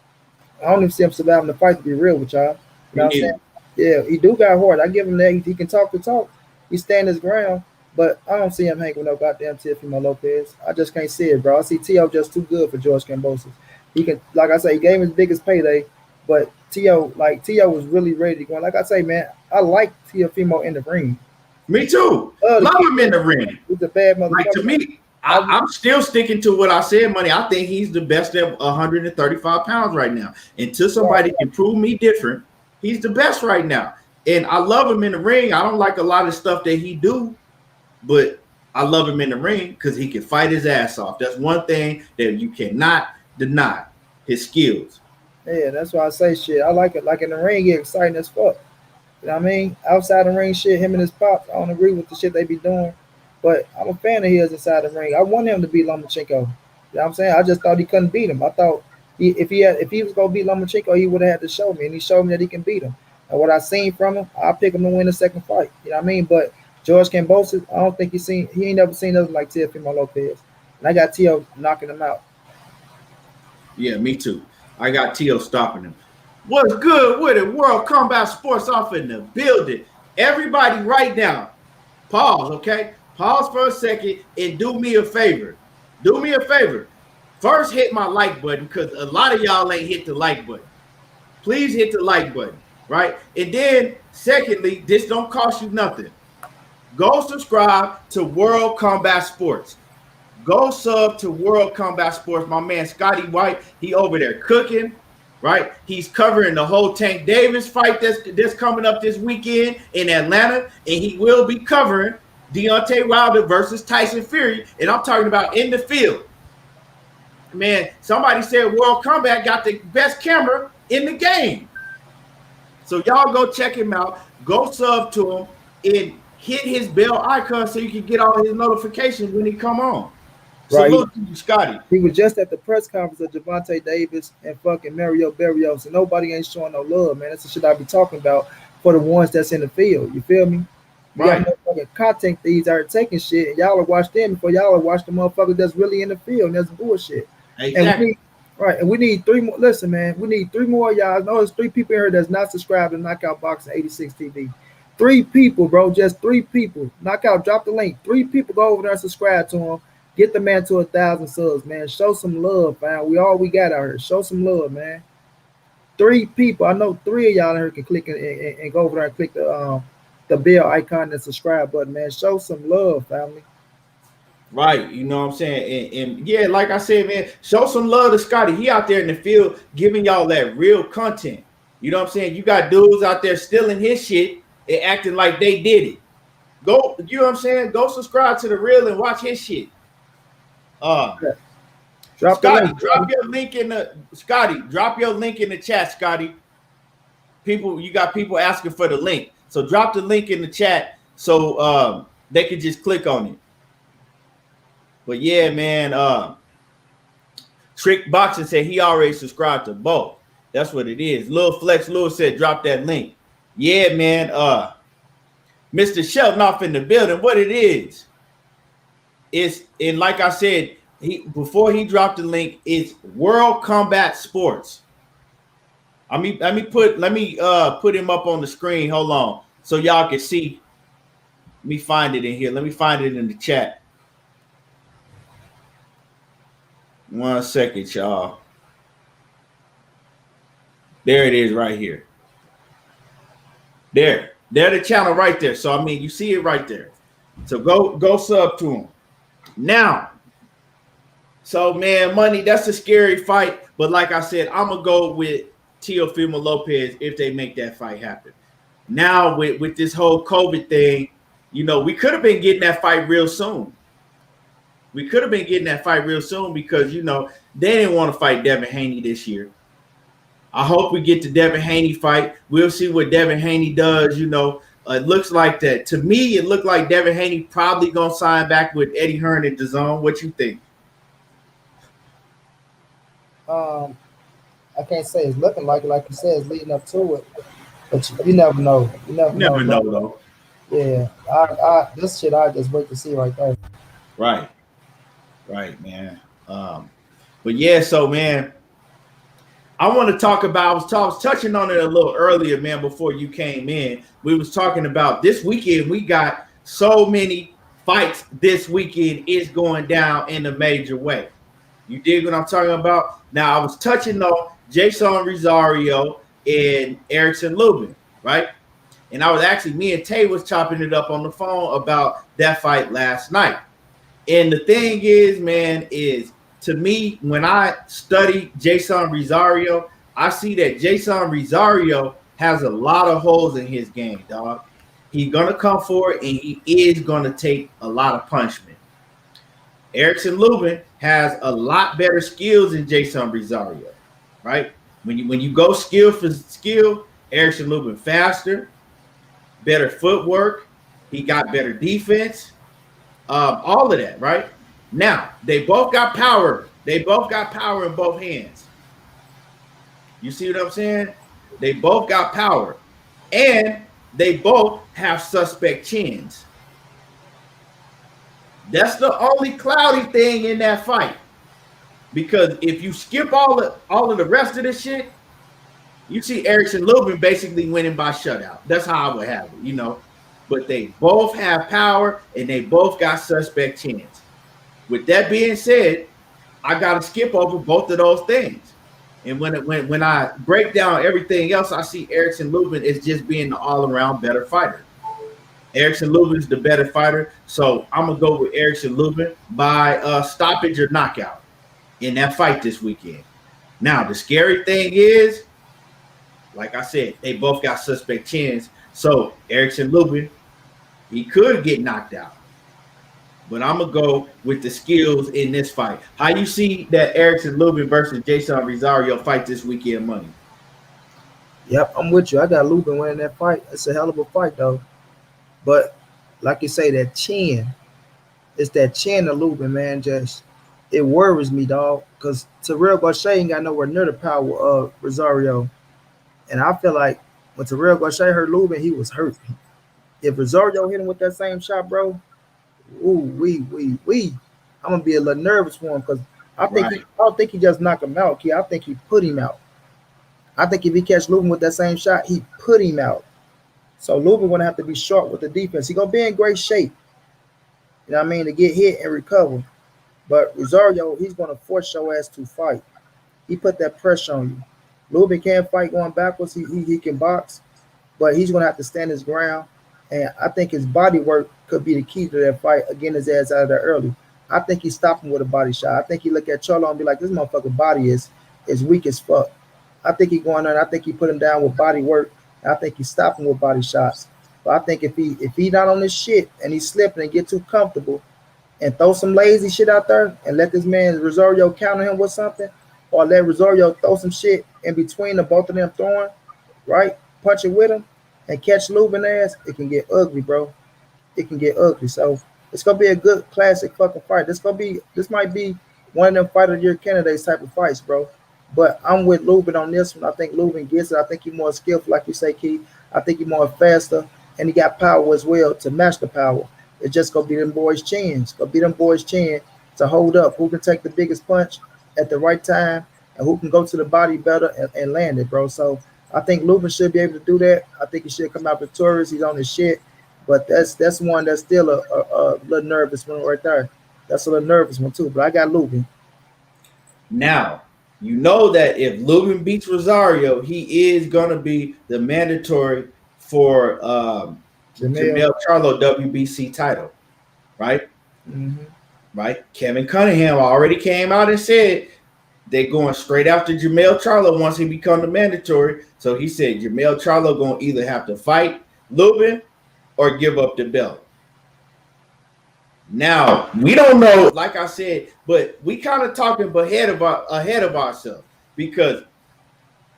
I don't even see him surviving the fight, to be real with y'all. You know what I'm saying? Yeah, he do got hard. I give him that. He can talk the talk. He stand his ground. But I don't see him hanging with no goddamn Teofimo Lopez. I just can't see it, bro. I see Tio just too good for George Kambosos. He can, like I say, he gave him his biggest payday. But Tio was really ready to go. Like I say, man, I like Teofimo in the ring. Me too. Love him in the ring. He's a bad motherfucker. Like to me, I'm still sticking to what I said, Money. I think he's the best at 135 pounds right now. Until somebody can prove me different, he's the best right now. And I love him in the ring. I don't like a lot of stuff that he do, but I love him in the ring because he can fight his ass off. That's one thing that you cannot deny, his skills. Yeah, that's why I say shit. I like it. Like in the ring, get exciting as fuck. You know what I mean? Outside the ring shit, him and his pops, I don't agree with the shit they be doing. But I'm a fan of his inside the ring. I want him to beat Lomachenko. You know what I'm saying? I just thought he couldn't beat him. I thought if he was gonna beat Lomachenko, he would have had to show me, and he showed me that he can beat him. And what I seen from him, I'll pick him to win the second fight. You know what I mean? But George Kambosos, I don't think he ain't never seen nothing like Teofimo Lopez. And I got Tio knocking him out. Yeah, me too. I got Tio stopping him. What's good with it? World Combat Sports off in the building. Everybody right now, pause, okay? Pause for a second and do me a favor. Do me a favor. First, hit my like button because a lot of y'all ain't hit the like button. Please hit the like button, right? And then, secondly, this don't cost you nothing. Go subscribe to World Combat Sports. Go sub to World Combat Sports. My man Scotty White, he over there cooking, right? He's covering the whole Tank Davis fight that's coming up this weekend in Atlanta, and he will be covering Deontay Wilder versus Tyson Fury, and I'm talking about in the field. Man, somebody said World Combat got the best camera in the game. So y'all go check him out. Go sub to him and hit his bell icon so you can get all his notifications when he come on. Right. Salute to you, Scotty. He was just at the press conference of Gervonta Davis and fucking Mario Barrios, and nobody ain't showing no love, man. That's the shit I be talking about for the ones that's in the field. You feel me? You Right. got motherfucking content thieves out taking shit, and y'all will watch them before y'all will watch the motherfuckers that's really in the field, and that's bullshit. Exactly. And we need 3 more. Listen, man, we need 3 more y'all. I know there's 3 people here that's not subscribed to Knockout Boxing 86 TV. 3 people, bro. Just 3 people. Knockout, drop the link. 3 people go over there and subscribe to him. Get the man to 1,000 subs, man. Show some love, man. We all we got out here. Show some love, man. 3 people. I know 3 of y'all in here can click and go over there and click the bell icon and subscribe button, man. Show some love, family. Right, you know what I'm saying? And yeah, like I said, man, show some love to Scotty. He out there in the field giving y'all that real content. You know what I'm saying? You got dudes out there stealing his shit and acting like they did it. Go, you know what I'm saying? Go subscribe to the real and watch his shit. Scotty, drop your link in the chat, Scotty. You got people asking for the link. So drop the link in the chat so they can just click on it. But yeah, man, Trick Boxing said he already subscribed to both. That's what it is. Lil Flex Lewis said drop that link. Yeah, man. Mr. Shelton off in the building. What it is and like I said, before he dropped the link, it's World Combat Sports. Let me put him up on the screen. Hold on, so y'all can see. Let me find it in here. Let me find it in the chat. 1 second, y'all. There it is right here. There the channel right there. So I mean, you see it right there. So go sub to him. Now, so man, Money, that's a scary fight. But like I said, I'm gonna go with Teofimo Lopez if they make that fight happen. Now with this whole COVID thing, you know, we could have been getting that fight real soon. Because, you know, they didn't want to fight Devin Haney this year. I hope we get the Devin Haney fight. We'll see what Devin Haney does. You know, it looks like that. To me, it looked like Devin Haney probably going to sign back with Eddie Hearn at DAZN. What you think? I can't say it's looking like you said, it's leading up to it. But you never know. You never know, though. Yeah. This shit I just wait to see right there. Right, man. But yeah, so man, I want to talk about. I was touching on it a little earlier, man. Before you came in, we was talking about this weekend. We got so many fights. This weekend is going down in a major way. You dig what I'm talking about? Now I was touching on Jason Rosario and Erickson Lubin, right? And I was actually, me and Tay was chopping it up on the phone about that fight last night. And the thing is, man, is to me, when I study Jason Rosario, I see that Jason Rosario has a lot of holes in his game, dog. He's going to come forward and he is going to take a lot of punishment. Erickson Lubin has a lot better skills than Jason Rosario, right? When you go skill for skill, Erickson Lubin faster, better footwork. He got better defense. All of that, right? Now, they both got power. They both got power in both hands. You see what I'm saying? They both got power. And they both have suspect chins. That's the only cloudy thing in that fight. Because if you skip all of the rest of the shit, you see Erickson Lubin basically winning by shutout. That's how I would have it, you know. But they both have power and they both got suspect chins. With that being said, I got to skip over both of those things. And when I break down everything else, I see Erickson Lubin as just being the all-around better fighter. Erickson Lubin is the better fighter, so I'm going to go with Erickson Lubin by stoppage or knockout in that fight this weekend. Now, the scary thing is, like I said, they both got suspect chins. So Erickson Lubin, he could get knocked out. But I'm going to go with the skills in this fight. How you see that Erickson Lubin versus Jason Rosario fight this weekend, Money? Yep, I'm with you. I got Lubin winning that fight. It's a hell of a fight, though. But like you say, that chin, it's that chin of Lubin, man. Just it worries me, dog. Because Terrell Gausha ain't got nowhere near the power of Rosario. And I feel like when Terrell Gausha hurt Lubin, he was hurt. If Rosario hit him with that same shot, bro, I'm gonna be a little nervous for him because I don't think he just knocked him out, kid. I think he put him out. I think if he catch Lubin with that same shot, he put him out. So Lubin gonna have to be sharp with the defense. He gonna be in great shape. You know what I mean, to get hit and recover. But Rosario, he's gonna force your ass to fight. He put that pressure on you. Lubin can't fight going backwards. He can box, but he's gonna have to stand his ground. And I think his body work could be the key to that fight. Again, his ass out of there early. I think he stopped him with a body shot. I think he look at Charlo and be like, this motherfucking body is weak as fuck. I think he going on. I think he put him down with body work. I think he stopped him with body shots. But I think if he not on this shit and he's slipping and get too comfortable and throw some lazy shit out there and let this man Rosario counter him with something, or let Rosario throw some shit in between the both of them throwing, right? Punch it with him and catch Lubin ass, it can get ugly, bro. It can get ugly. So it's gonna be a good classic fucking fight. This might be one of them fight of the year candidates type of fights, bro. But I'm with Lubin on this one. I think Lubin gets it. I think he's more skillful, like you say, Keith. I think he's more faster, and he got power as well to match the power. It's just gonna be them boys' chins. Gonna be them boys' chin to hold up. Who can take the biggest punch at the right time, and who can go to the body better and land it, bro. So I think Lubin should be able to do that. I think he should come out victorious. He's on his shit. But that's one that's still a little nervous one right there. That's a little nervous one too. But I got Lubin. Now, you know that if Lubin beats Rosario, he is going to be the mandatory for Jamel Charlo WBC title, right? Mm-hmm. Right? Kevin Cunningham already came out and said they're going straight after Jamel Charlo once he become the mandatory. So he said Jamel Charlo going to either have to fight Lubin or give up the belt. Now, we don't know, like I said, but we kind of talking ahead of ourselves because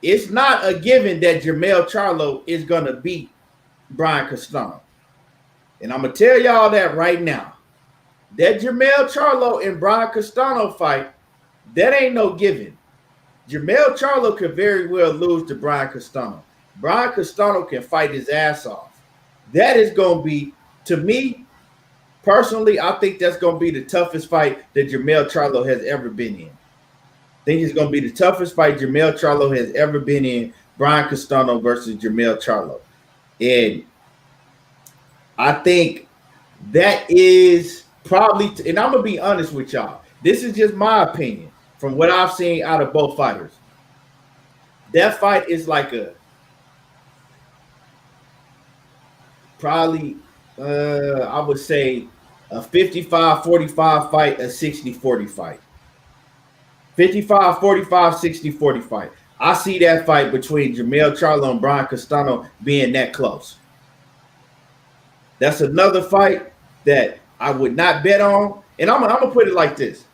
it's not a given that Jamel Charlo is going to beat Brian Castano. And I'm going to tell y'all that right now. That Jamel Charlo and Brian Castano fight, that ain't no given. Jamel Charlo could very well lose to Brian Castano. Brian Castano can fight his ass off. That is going to be, to me, personally, I think that's going to be the toughest fight that Jamel Charlo has ever been in. I think it's going to be the toughest fight Jamel Charlo has ever been in, Brian Castano versus Jamel Charlo. And I think that is probably, and I'm going to be honest with y'all, this is just my opinion from what I've seen out of both fighters. That fight is like a probably, I would say, a 55-45 fight, a 60-40 fight. 55-45, 60-40 fight. I see that fight between Jamel Charlo and Brian Castano being that close. That's another fight that I would not bet on. And I'm going to put it like this.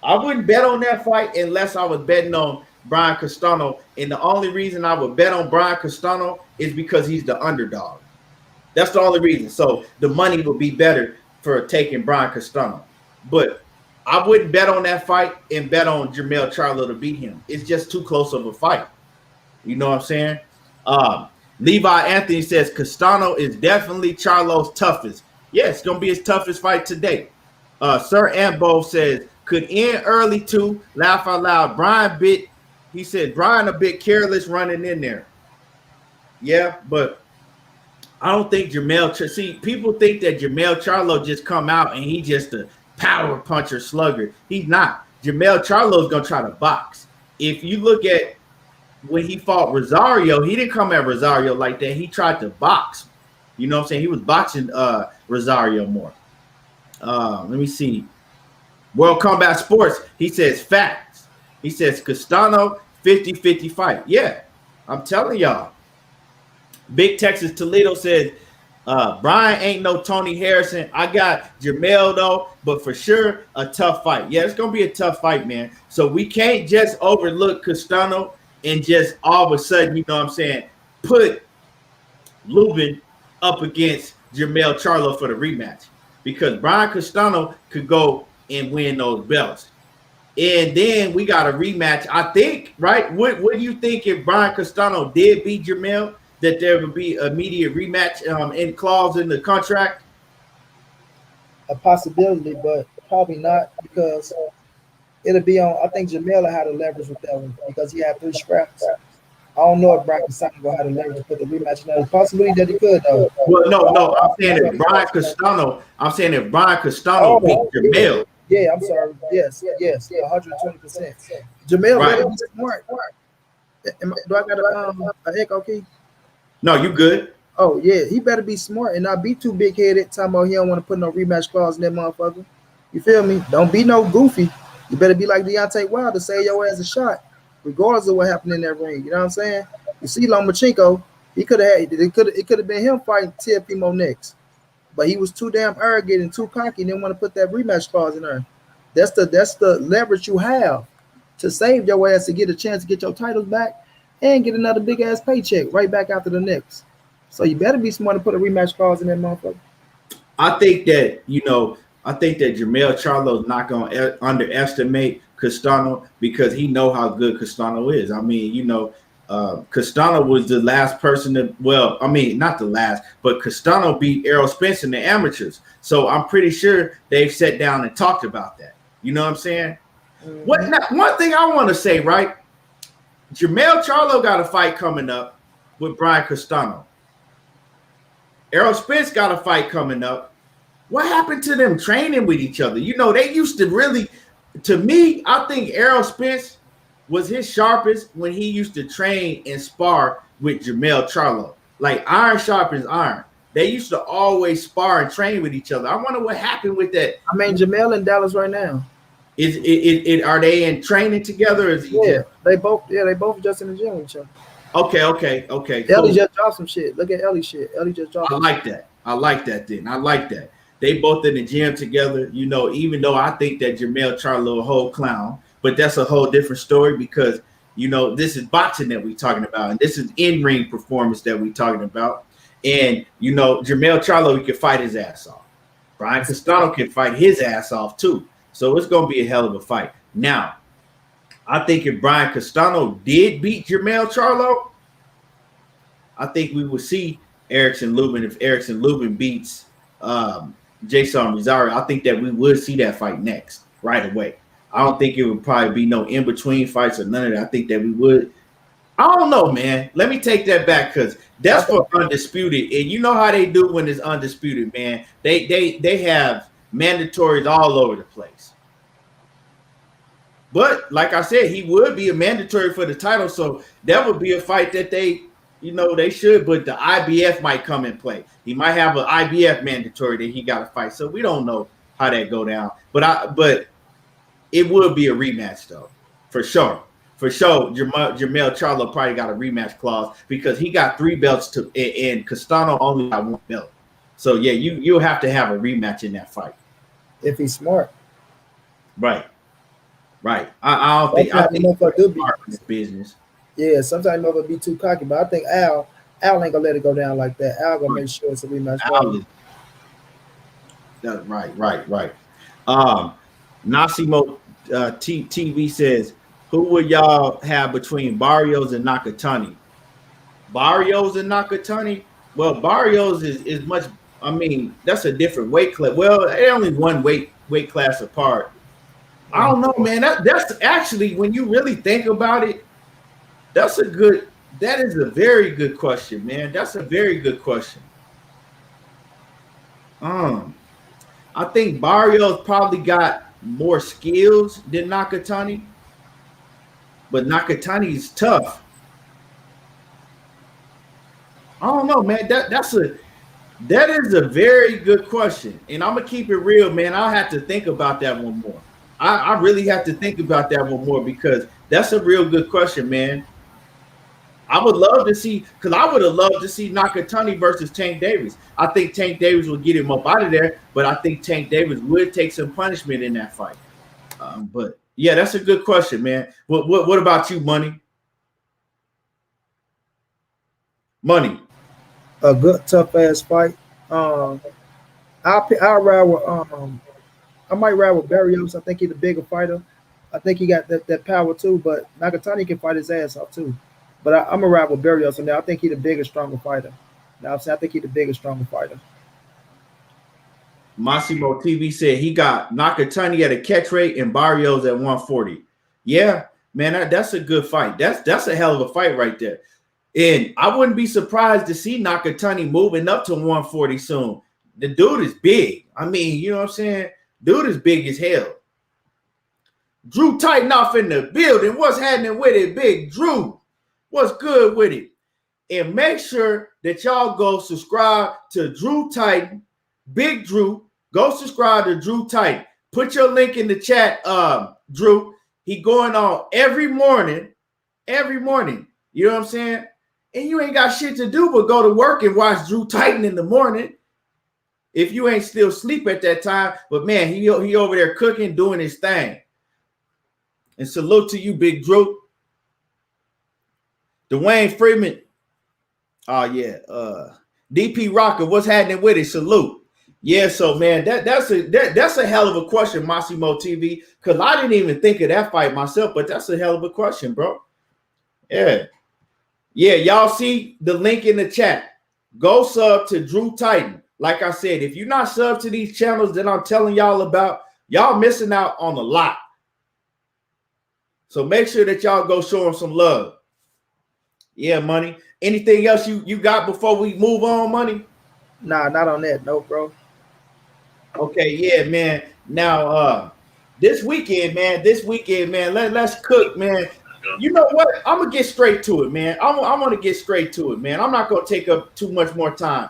I wouldn't bet on that fight unless I was betting on Brian Castano. And the only reason I would bet on Brian Castano is because he's the underdog. That's the only reason. So the money would be better for taking Brian Castano. But I wouldn't bet on that fight and bet on Jamel Charlo to beat him. It's just too close of a fight. You know what I'm saying? Levi Anthony says Castano is definitely Charlo's toughest. Yeah, it's going to be his toughest fight to date. Sir Ambo says, could end early too. Laugh out loud. He said, Brian a bit careless running in there. Yeah, but I don't think see, people think that Jamel Charlo just come out and he just a power puncher slugger. He's not. Jamel Charlo is going to try to box. If you look at when he fought Rosario, he didn't come at Rosario like that. He tried to box. You know what I'm saying? He was boxing Rosario more. Let me see. World Combat Sports, he says facts. He says Castano 50-50 fight. Yeah, I'm telling y'all. Big Texas Toledo says, Brian ain't no Tony Harrison. I got Jamel though, but for sure a tough fight. Yeah, it's gonna be a tough fight, man. So we can't just overlook Castano and just all of a sudden, you know what I'm saying, put Lubin up against Jamel Charlo for the rematch, because Brian Castano could go and win those belts. And then we got a rematch, I think, right? What do you think if Brian Castano did beat Jamel, that there would be immediate rematch in clause in the contract? A possibility, but probably not, because it'll be on. I think Jamel had the leverage with that one because he had 3 scraps. I don't know if Brian Castano will have the leverage to put the rematch. Now, the possibility that he could though. Well, no, I'm saying if Brian Castano beat Jamel. Yeah, I'm sorry. Yes, 120%. Jamel better be smart. Do I got an echo key? No, you good. Oh, yeah, he better be smart and not be too big-headed, talking about he don't want to put no rematch clause in that motherfucker. You feel me? Don't be no goofy. You better be like Deontay Wilder, say your ass a shot, regardless of what happened in that ring. You know what I'm saying? You see Lomachenko, it could have been him fighting Teofimo next. But he was too damn arrogant and too cocky and didn't want to put that rematch clause in there. That's the leverage you have to save your ass to get a chance to get your titles back and get another big ass paycheck right back after the next. So you better be smart to put a rematch clause in that motherfucker. I think that Jamel Charlo is not going to underestimate Castano, because he know how good Castano is. I mean, Castano was the last person to, well, I mean, not the last, but Castano beat Errol Spence in the amateurs. So I'm pretty sure they've sat down and talked about that. You know what I'm saying? Mm-hmm. One thing I want to say, right? Jamel Charlo got a fight coming up with Brian Castano. Errol Spence got a fight coming up. What happened to them training with each other? They used to really, to me, I think Errol Spence was his sharpest when he used to train and spar with Jamel Charlo. Like iron sharpens iron. They used to always spar and train with each other. I wonder what happened with that. I mean, Jamel in Dallas right now. Are they in training together? Or is he they both just in the gym with each other. Okay. Ellie just dropped some shit. Look at Ellie's shit. Ellie just dropped. I like that. I like that. They both in the gym together. Even though I think that Jamel Charlo a whole clown, but that's a whole different story, because this is boxing that we're talking about, and this is in-ring performance that we're talking about. And Jamel Charlo, he can fight his ass off. Brian Castano can fight his ass off too. So it's going to be a hell of a fight. Now, I think if Brian Castano did beat Jamel Charlo, I think we will see Erickson Lubin. If Erickson Lubin beats Jason Rosario, I think that we would see that fight next, right away. I don't think it would probably be no in-between fights or none of that. I think that we would. I don't know, man. Let me take that back, because that's for Undisputed. And you know how they do when it's Undisputed, man. They have mandatories all over the place. But like I said, he would be a mandatory for the title, so that would be a fight that they should. But the IBF might come in play. He might have an IBF mandatory that he got to fight. So we don't know how that go down. But it would be a rematch though, for sure. For sure, Jamel Charlo probably got a rematch clause, because he got 3 belts and Castano only got 1 belt. So yeah, you'll have to have a rematch in that fight if he's smart. Right. I don't think he's smart in this business. Yeah, sometimes he'll be too cocky, but I think Al ain't gonna let it go down like that. Al gonna make sure it's a rematch. Right. Nasimo TV says, who would y'all have between Barrios and Nakatani? Barrios and Nakatani? Well, Barrios is much. I mean, that's a different weight class. Well, they're only one weight class apart. I don't know, man. That's actually, when you really think about it, that is a very good question, man. That's a very good question. I think Barrios probably got more skills than Nakatani, but Nakatani is tough. I don't know, man. That is a very good question, and I'm gonna keep it real, man. I'll have to think about that one more. I really have to think about that one more because that's a real good question, man. I would love to see, because I would have loved to see Nakatani versus Tank Davis. I think Tank Davis would get him up out of there, but I think Tank Davis would take some punishment in that fight. But yeah, that's a good question, man. What about you, Money? Money. A good tough ass fight. I'll ride with I might ride with Barrios. I think he's the bigger fighter. I think he got that power too, but Nakatani can fight his ass off too. But I'm gonna ride with Barrios on there. I think he's the bigger, stronger fighter. Now I'm saying I think he's the bigger, stronger fighter. Massimo TV said he got Nakatani at a catch rate and Barrios at 140. Yeah, man, that's a good fight. That's a hell of a fight right there. And I wouldn't be surprised to see Nakatani moving up to 140 soon. The dude is big. I mean, you know what I'm saying? Dude is big as hell. Drew Tightenoff in the building. What's happening with it, Big Drew? What's good with it? And make sure that y'all go subscribe to Drew Titan, Big Drew. Go subscribe to Drew Titan. Put your link in the chat, Drew. He going on every morning. Every morning. You know what I'm saying? And you ain't got shit to do but go to work and watch Drew Titan in the morning. If you ain't still asleep at that time. But, man, he over there cooking, doing his thing. And salute to you, Big Drew. Dwayne Freeman. Oh, yeah. DP Rocker, what's happening with it? Salute. Yeah, so, man, that's a hell of a question, Massimo TV, because I didn't even think of that fight myself, but that's a hell of a question, bro. Yeah. Yeah, y'all see the link in the chat. Go sub to Drew Titan. Like I said, if you're not sub to these channels that I'm telling y'all about, y'all missing out on a lot. So make sure that y'all go show him some love. Yeah, Money. Anything else you got before we move on, Money? Nah, not on that. No, bro. Okay, yeah, man. Now, this weekend, man, let's cook, man. You know what? I'm gonna get straight to it, man. I'm gonna get straight to it, man. I'm not gonna take up too much more time.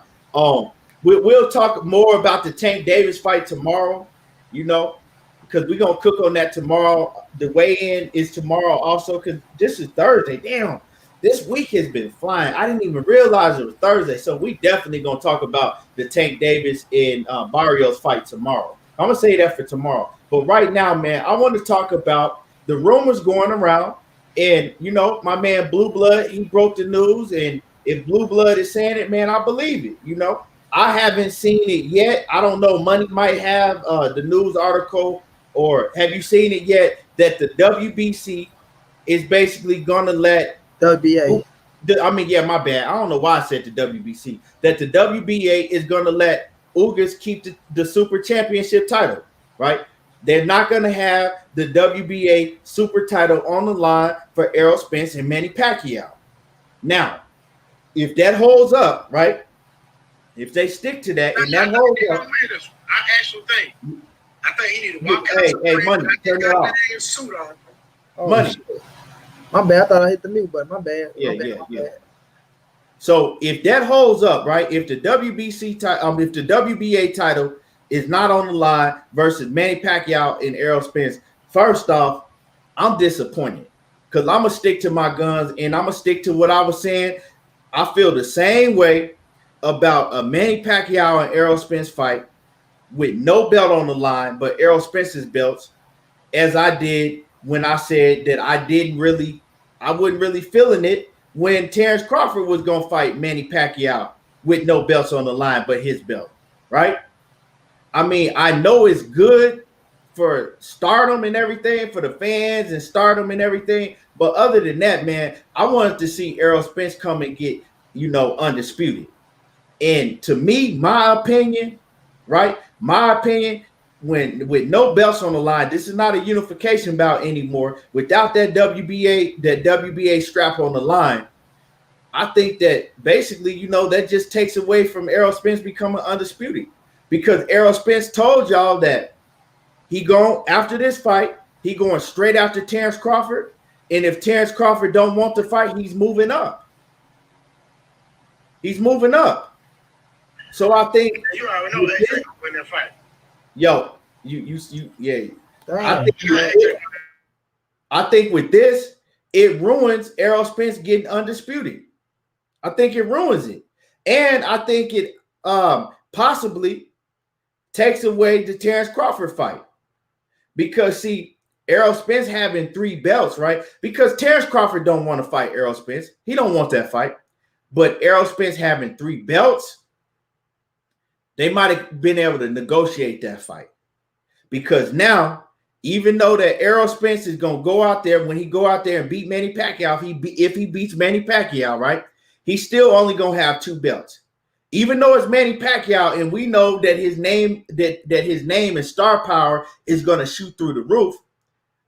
We'll talk more about the Tank Davis fight tomorrow, you know, because we're gonna cook on that tomorrow. The weigh-in is tomorrow also, because this is Thursday. Damn, this week has been flying. I didn't even realize it was Thursday. So we definitely gonna talk about the Tank Davis and Barrios fight tomorrow. I'm gonna say that for tomorrow. But right now, man, I want to talk about the rumors going around. And, you know, my man Blue Blood, he broke the news. And if Blue Blood is saying it, man, I believe it. You know, I haven't seen it yet. I don't know. Money might have the news article, or have you seen it yet that the WBC is basically going to let WBA. My bad. I don't know why I said the WBC. That the WBA is going to let Ugas keep the Super Championship title, right? They're not going to have the WBA Super Title on the line for Errol Spence and Manny Pacquiao. Now, if that holds up, right? If they stick to that, and that holds up, I actually think he need to walk out. Hey, Money, turn it off. Suit on. Oh, Money. shit. My bad. I thought I hit the mute button. My bad. Yeah. So if that holds up, right? If the WBC title, if the WBA title is not on the line versus Manny Pacquiao and Errol Spence, first off, I'm disappointed because I'm gonna stick to my guns and I'm gonna stick to what I was saying. I feel the same way about a Manny Pacquiao and Errol Spence fight with no belt on the line, but Errol Spence's belts, as I did when I said that I wasn't really feeling it when Terence Crawford was gonna fight Manny Pacquiao with no belts on the line but his belt, right? I mean, I know it's good for stardom and everything, for the fans and stardom and everything. But other than that, man, I wanted to see Errol Spence come and get, you know, undisputed. And to me, my opinion, right? My opinion, when with no belts on the line, this is not a unification bout anymore. Without that WBA strap on the line, I think that basically, you know, that just takes away from Errol Spence becoming undisputed. Because Errol Spence told y'all that after this fight, he going straight after Terence Crawford. And if Terence Crawford don't want to fight, he's moving up. He's moving up. So I think you already know that win that fight. Yo, you Damn. I think with this, it ruins Errol Spence getting undisputed. I think it ruins it. And I think it possibly takes away the Terence Crawford fight. Because, see, Errol Spence having 3 belts, right? Because Terence Crawford don't want to fight Errol Spence. He don't want that fight. But Errol Spence having 3 belts, they might have been able to negotiate that fight. Because now, even though that Errol Spence is going to go out there, when he go out there and beat Manny Pacquiao, if he beats Manny Pacquiao, right, he's still only going to have 2 belts. Even though it's Manny Pacquiao, and we know that his name, that his name and star power is going to shoot through the roof.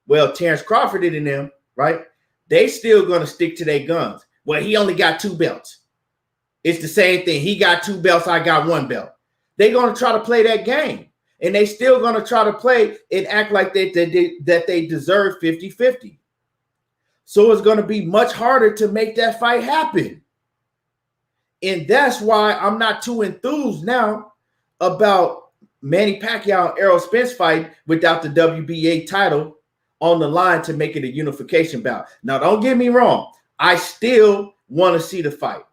Well, Terence Crawford and them, right? They still going to stick to their guns. Well, he only got 2 belts. It's the same thing. He got 2 belts. I got 1 belt. They're going to try to play that game. And they still going to try to play and act like that they deserve 50-50. So it's going to be much harder to make that fight happen. And that's why I'm not too enthused now about Manny Pacquiao and Errol Spence fight without the WBA title on the line to make it a unification bout. Now, don't get me wrong. I still want to see the fight.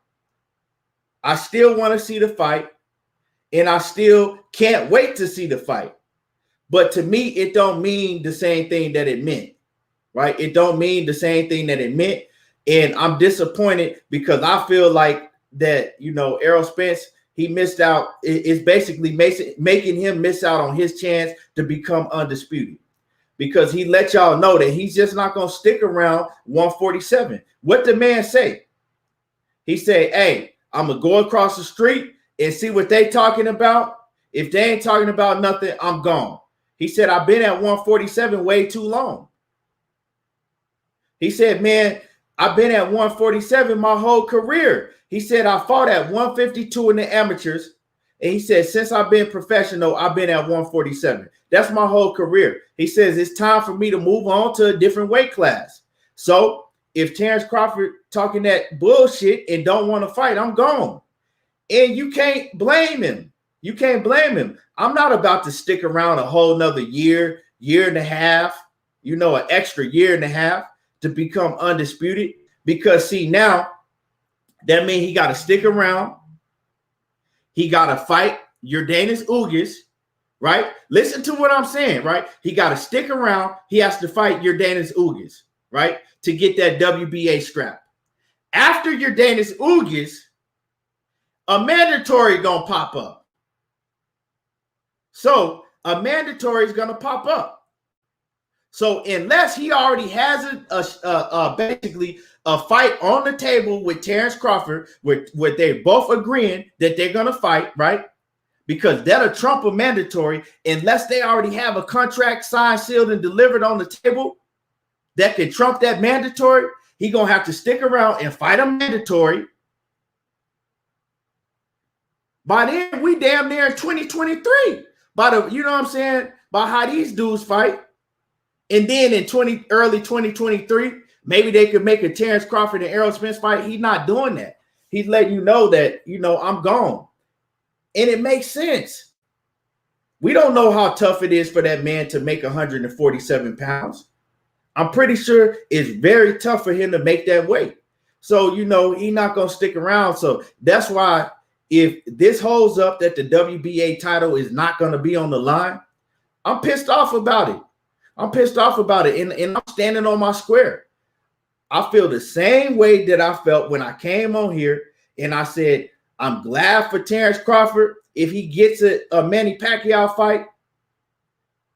I still want to see the fight. And I still can't wait to see the fight. But to me, it don't mean the same thing that it meant, right? It don't mean the same thing that it meant. And I'm disappointed because I feel like that, you know, Errol Spence, he missed out. It's basically making him miss out on his chance to become undisputed because he let y'all know that he's just not going to stick around 147. What the man say? He said, hey, I'm going to go across the street and see what they talking about. If they ain't talking about nothing, I'm gone. He said, I've been at 147 way too long. He said, man, I've been at 147 my whole career. He said, I fought at 152 in the amateurs. And he said, since I've been professional, I've been at 147. That's my whole career. He says, it's time for me to move on to a different weight class. So if Terence Crawford talking that bullshit and don't want to fight, I'm gone. And you can't blame him. You can't blame him. I'm not about to stick around a whole nother year, year and a half, you know, an extra year and a half to become undisputed. Because, see, now that means he got to stick around. He got to fight Yordenis Ugas, right? Listen to what I'm saying, right? He got to stick around. He has to fight Yordenis Ugas, right, to get that WBA strap. After Yordenis Ugas, a mandatory gonna pop up. So a mandatory is gonna pop up. So unless he already has basically a fight on the table with Terence Crawford, where they both agreeing that they're gonna fight, right? Because that'll trump a mandatory, unless they already have a contract signed, sealed, and delivered on the table that can trump that mandatory. He gonna have to stick around and fight a mandatory. By then, we damn near in 2023. By the, you know what I'm saying? By how these dudes fight. And then in early 2023, maybe they could make a Terence Crawford and Errol Spence fight. He's not doing that. He's letting you know that, you know, I'm gone. And it makes sense. We don't know how tough it is for that man to make 147 pounds. I'm pretty sure it's very tough for him to make that weight. So, you know, he's not going to stick around. So that's why, if this holds up that the WBA title is not going to be on the line, I'm pissed off about it. I'm pissed off about it. And I'm standing on my square. I feel the same way that I felt when I came on here and I said, I'm glad for Terence Crawford if he gets a Manny Pacquiao fight.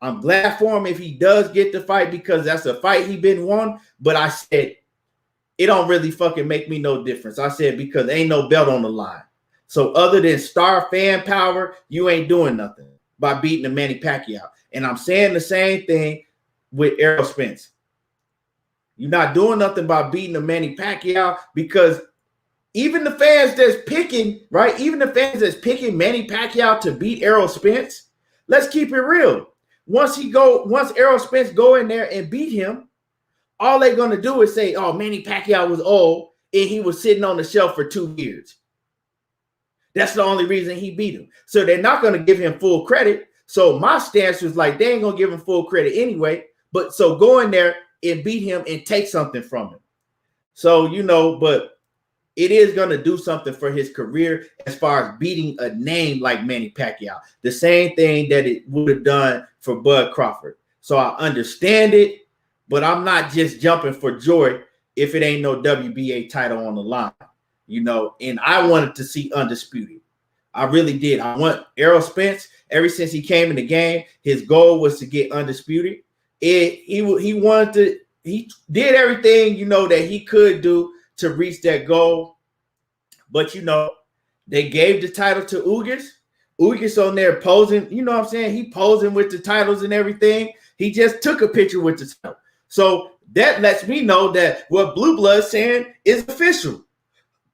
I'm glad for him if he does get the fight because that's a fight he been won. But I said, it don't really fucking make me no difference. I said, because ain't no belt on the line. So other than star fan power, you ain't doing nothing by beating the Manny Pacquiao. And I'm saying the same thing with Errol Spence. You're not doing nothing by beating the Manny Pacquiao because even the fans that's picking, right? Even the fans that's picking Manny Pacquiao to beat Errol Spence, let's keep it real. Once Errol Spence go in there and beat him, all they're going to do is say, oh, Manny Pacquiao was old and he was sitting on the shelf for 2 years. That's the only reason he beat him. So they're not going to give him full credit. So my stance was like, they ain't gonna give him full credit anyway. But so go in there and beat him and take something from him. So, but it is going to do something for his career as far as beating a name like Manny Pacquiao. The same thing that it would have done for Bud Crawford. So I understand it, but I'm not just jumping for joy if it ain't no WBA title on the line, and I wanted to see Undisputed. I really did. I want Errol Spence. Ever since he came in the game, his goal was to get Undisputed. He did everything, that he could do to reach that goal. But, they gave the title to Ugas. Ugas on there posing, you know what I'm saying? He posing with the titles and everything. He just took a picture with the title. So that lets me know that what Blue Blood's saying is official,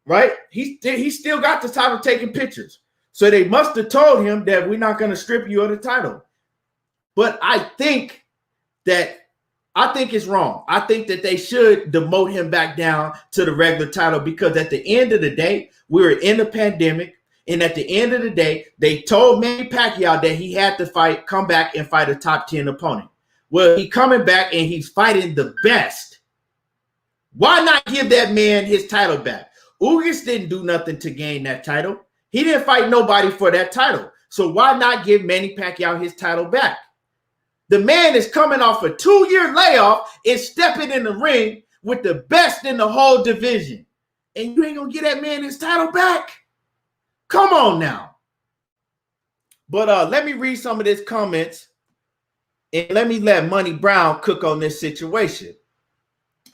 right? He still got the title taking pictures. So they must have told him that we're not going to strip you of the title. But I think it's wrong. I think that they should demote him back down to the regular title because at the end of the day, we were in the pandemic. And at the end of the day, they told Manny Pacquiao that he had to come back and fight a top 10 opponent. Well, he's coming back and he's fighting the best. Why not give that man his title back? Ugas didn't do nothing to gain that title. He didn't fight nobody for that title. So why not give Manny Pacquiao his title back? The man is coming off a 2-year layoff and stepping in the ring with the best in the whole division. And you ain't going to get that man his title back? Come on now. But let me read some of these comments and let me let Money Brown cook on this situation.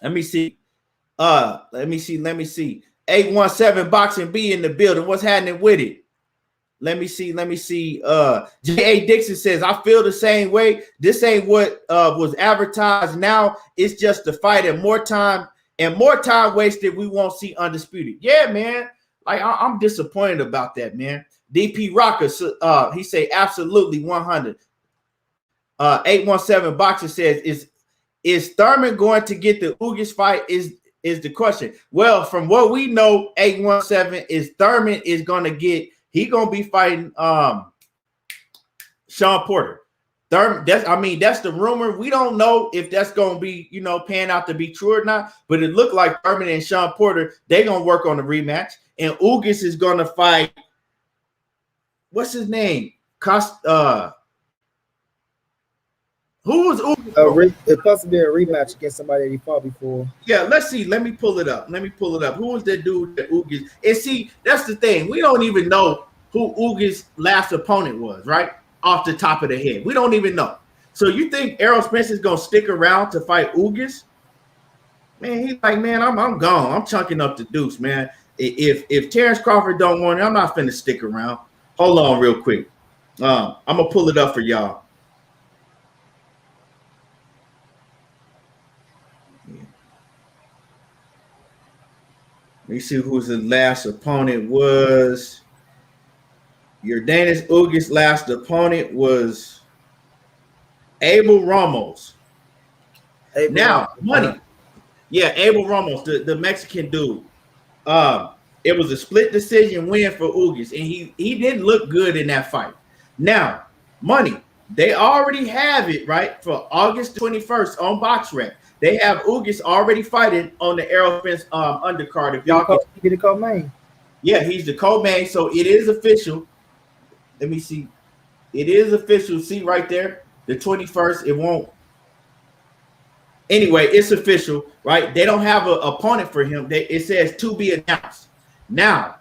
Let me see. Let me see. 817 Boxing B in the building. What's happening with it? Let me see. J.A. Dixon says, I feel the same way. This ain't what was advertised. Now it's just the fight and more time wasted. We won't see Undisputed. Yeah, man. Like I'm disappointed about that, man. DP Rocker, he say absolutely 100. 817 Boxer says, is Thurman going to get the Ugas fight? Is the question. Well, from what we know, 817 is Thurman is gonna be fighting Sean Porter. Thurman, that's the rumor. We don't know if that's gonna be, pan out to be true or not, but it looked like Thurman and Sean Porter, they're gonna work on the rematch, and Ugas is gonna fight, what's his name? Who was Ugas? It's supposed to be a rematch against somebody that he fought before. Yeah, let's see. Let me pull it up. Who was that dude that Ugas? And see, that's the thing. We don't even know who Ugas' last opponent was, right? Off the top of the head. We don't even know. So you think Errol Spence is going to stick around to fight Ugas? Man, he's like, man, I'm gone. I'm chunking up the deuce, man. If Terence Crawford don't want it, I'm not finna stick around. Hold on real quick. I'm going to pull it up for y'all. Let me see who the last opponent was. Yordanis Ugas' last opponent was Abel Ramos. Money. Yeah, Abel Ramos, the Mexican dude. It was a split decision win for Ugas, and he didn't look good in that fight. Now, Money, they already have it, right, for August 21st on BoxRec. They have Ugas already fighting on the Errol Spence undercard. If y'all can get a co-main. Yeah, he's the co-main, so it is official. Let me see. It is official. See right there, the 21st. It won't. Anyway, it's official, right? They don't have an opponent for him. It says to be announced. Now,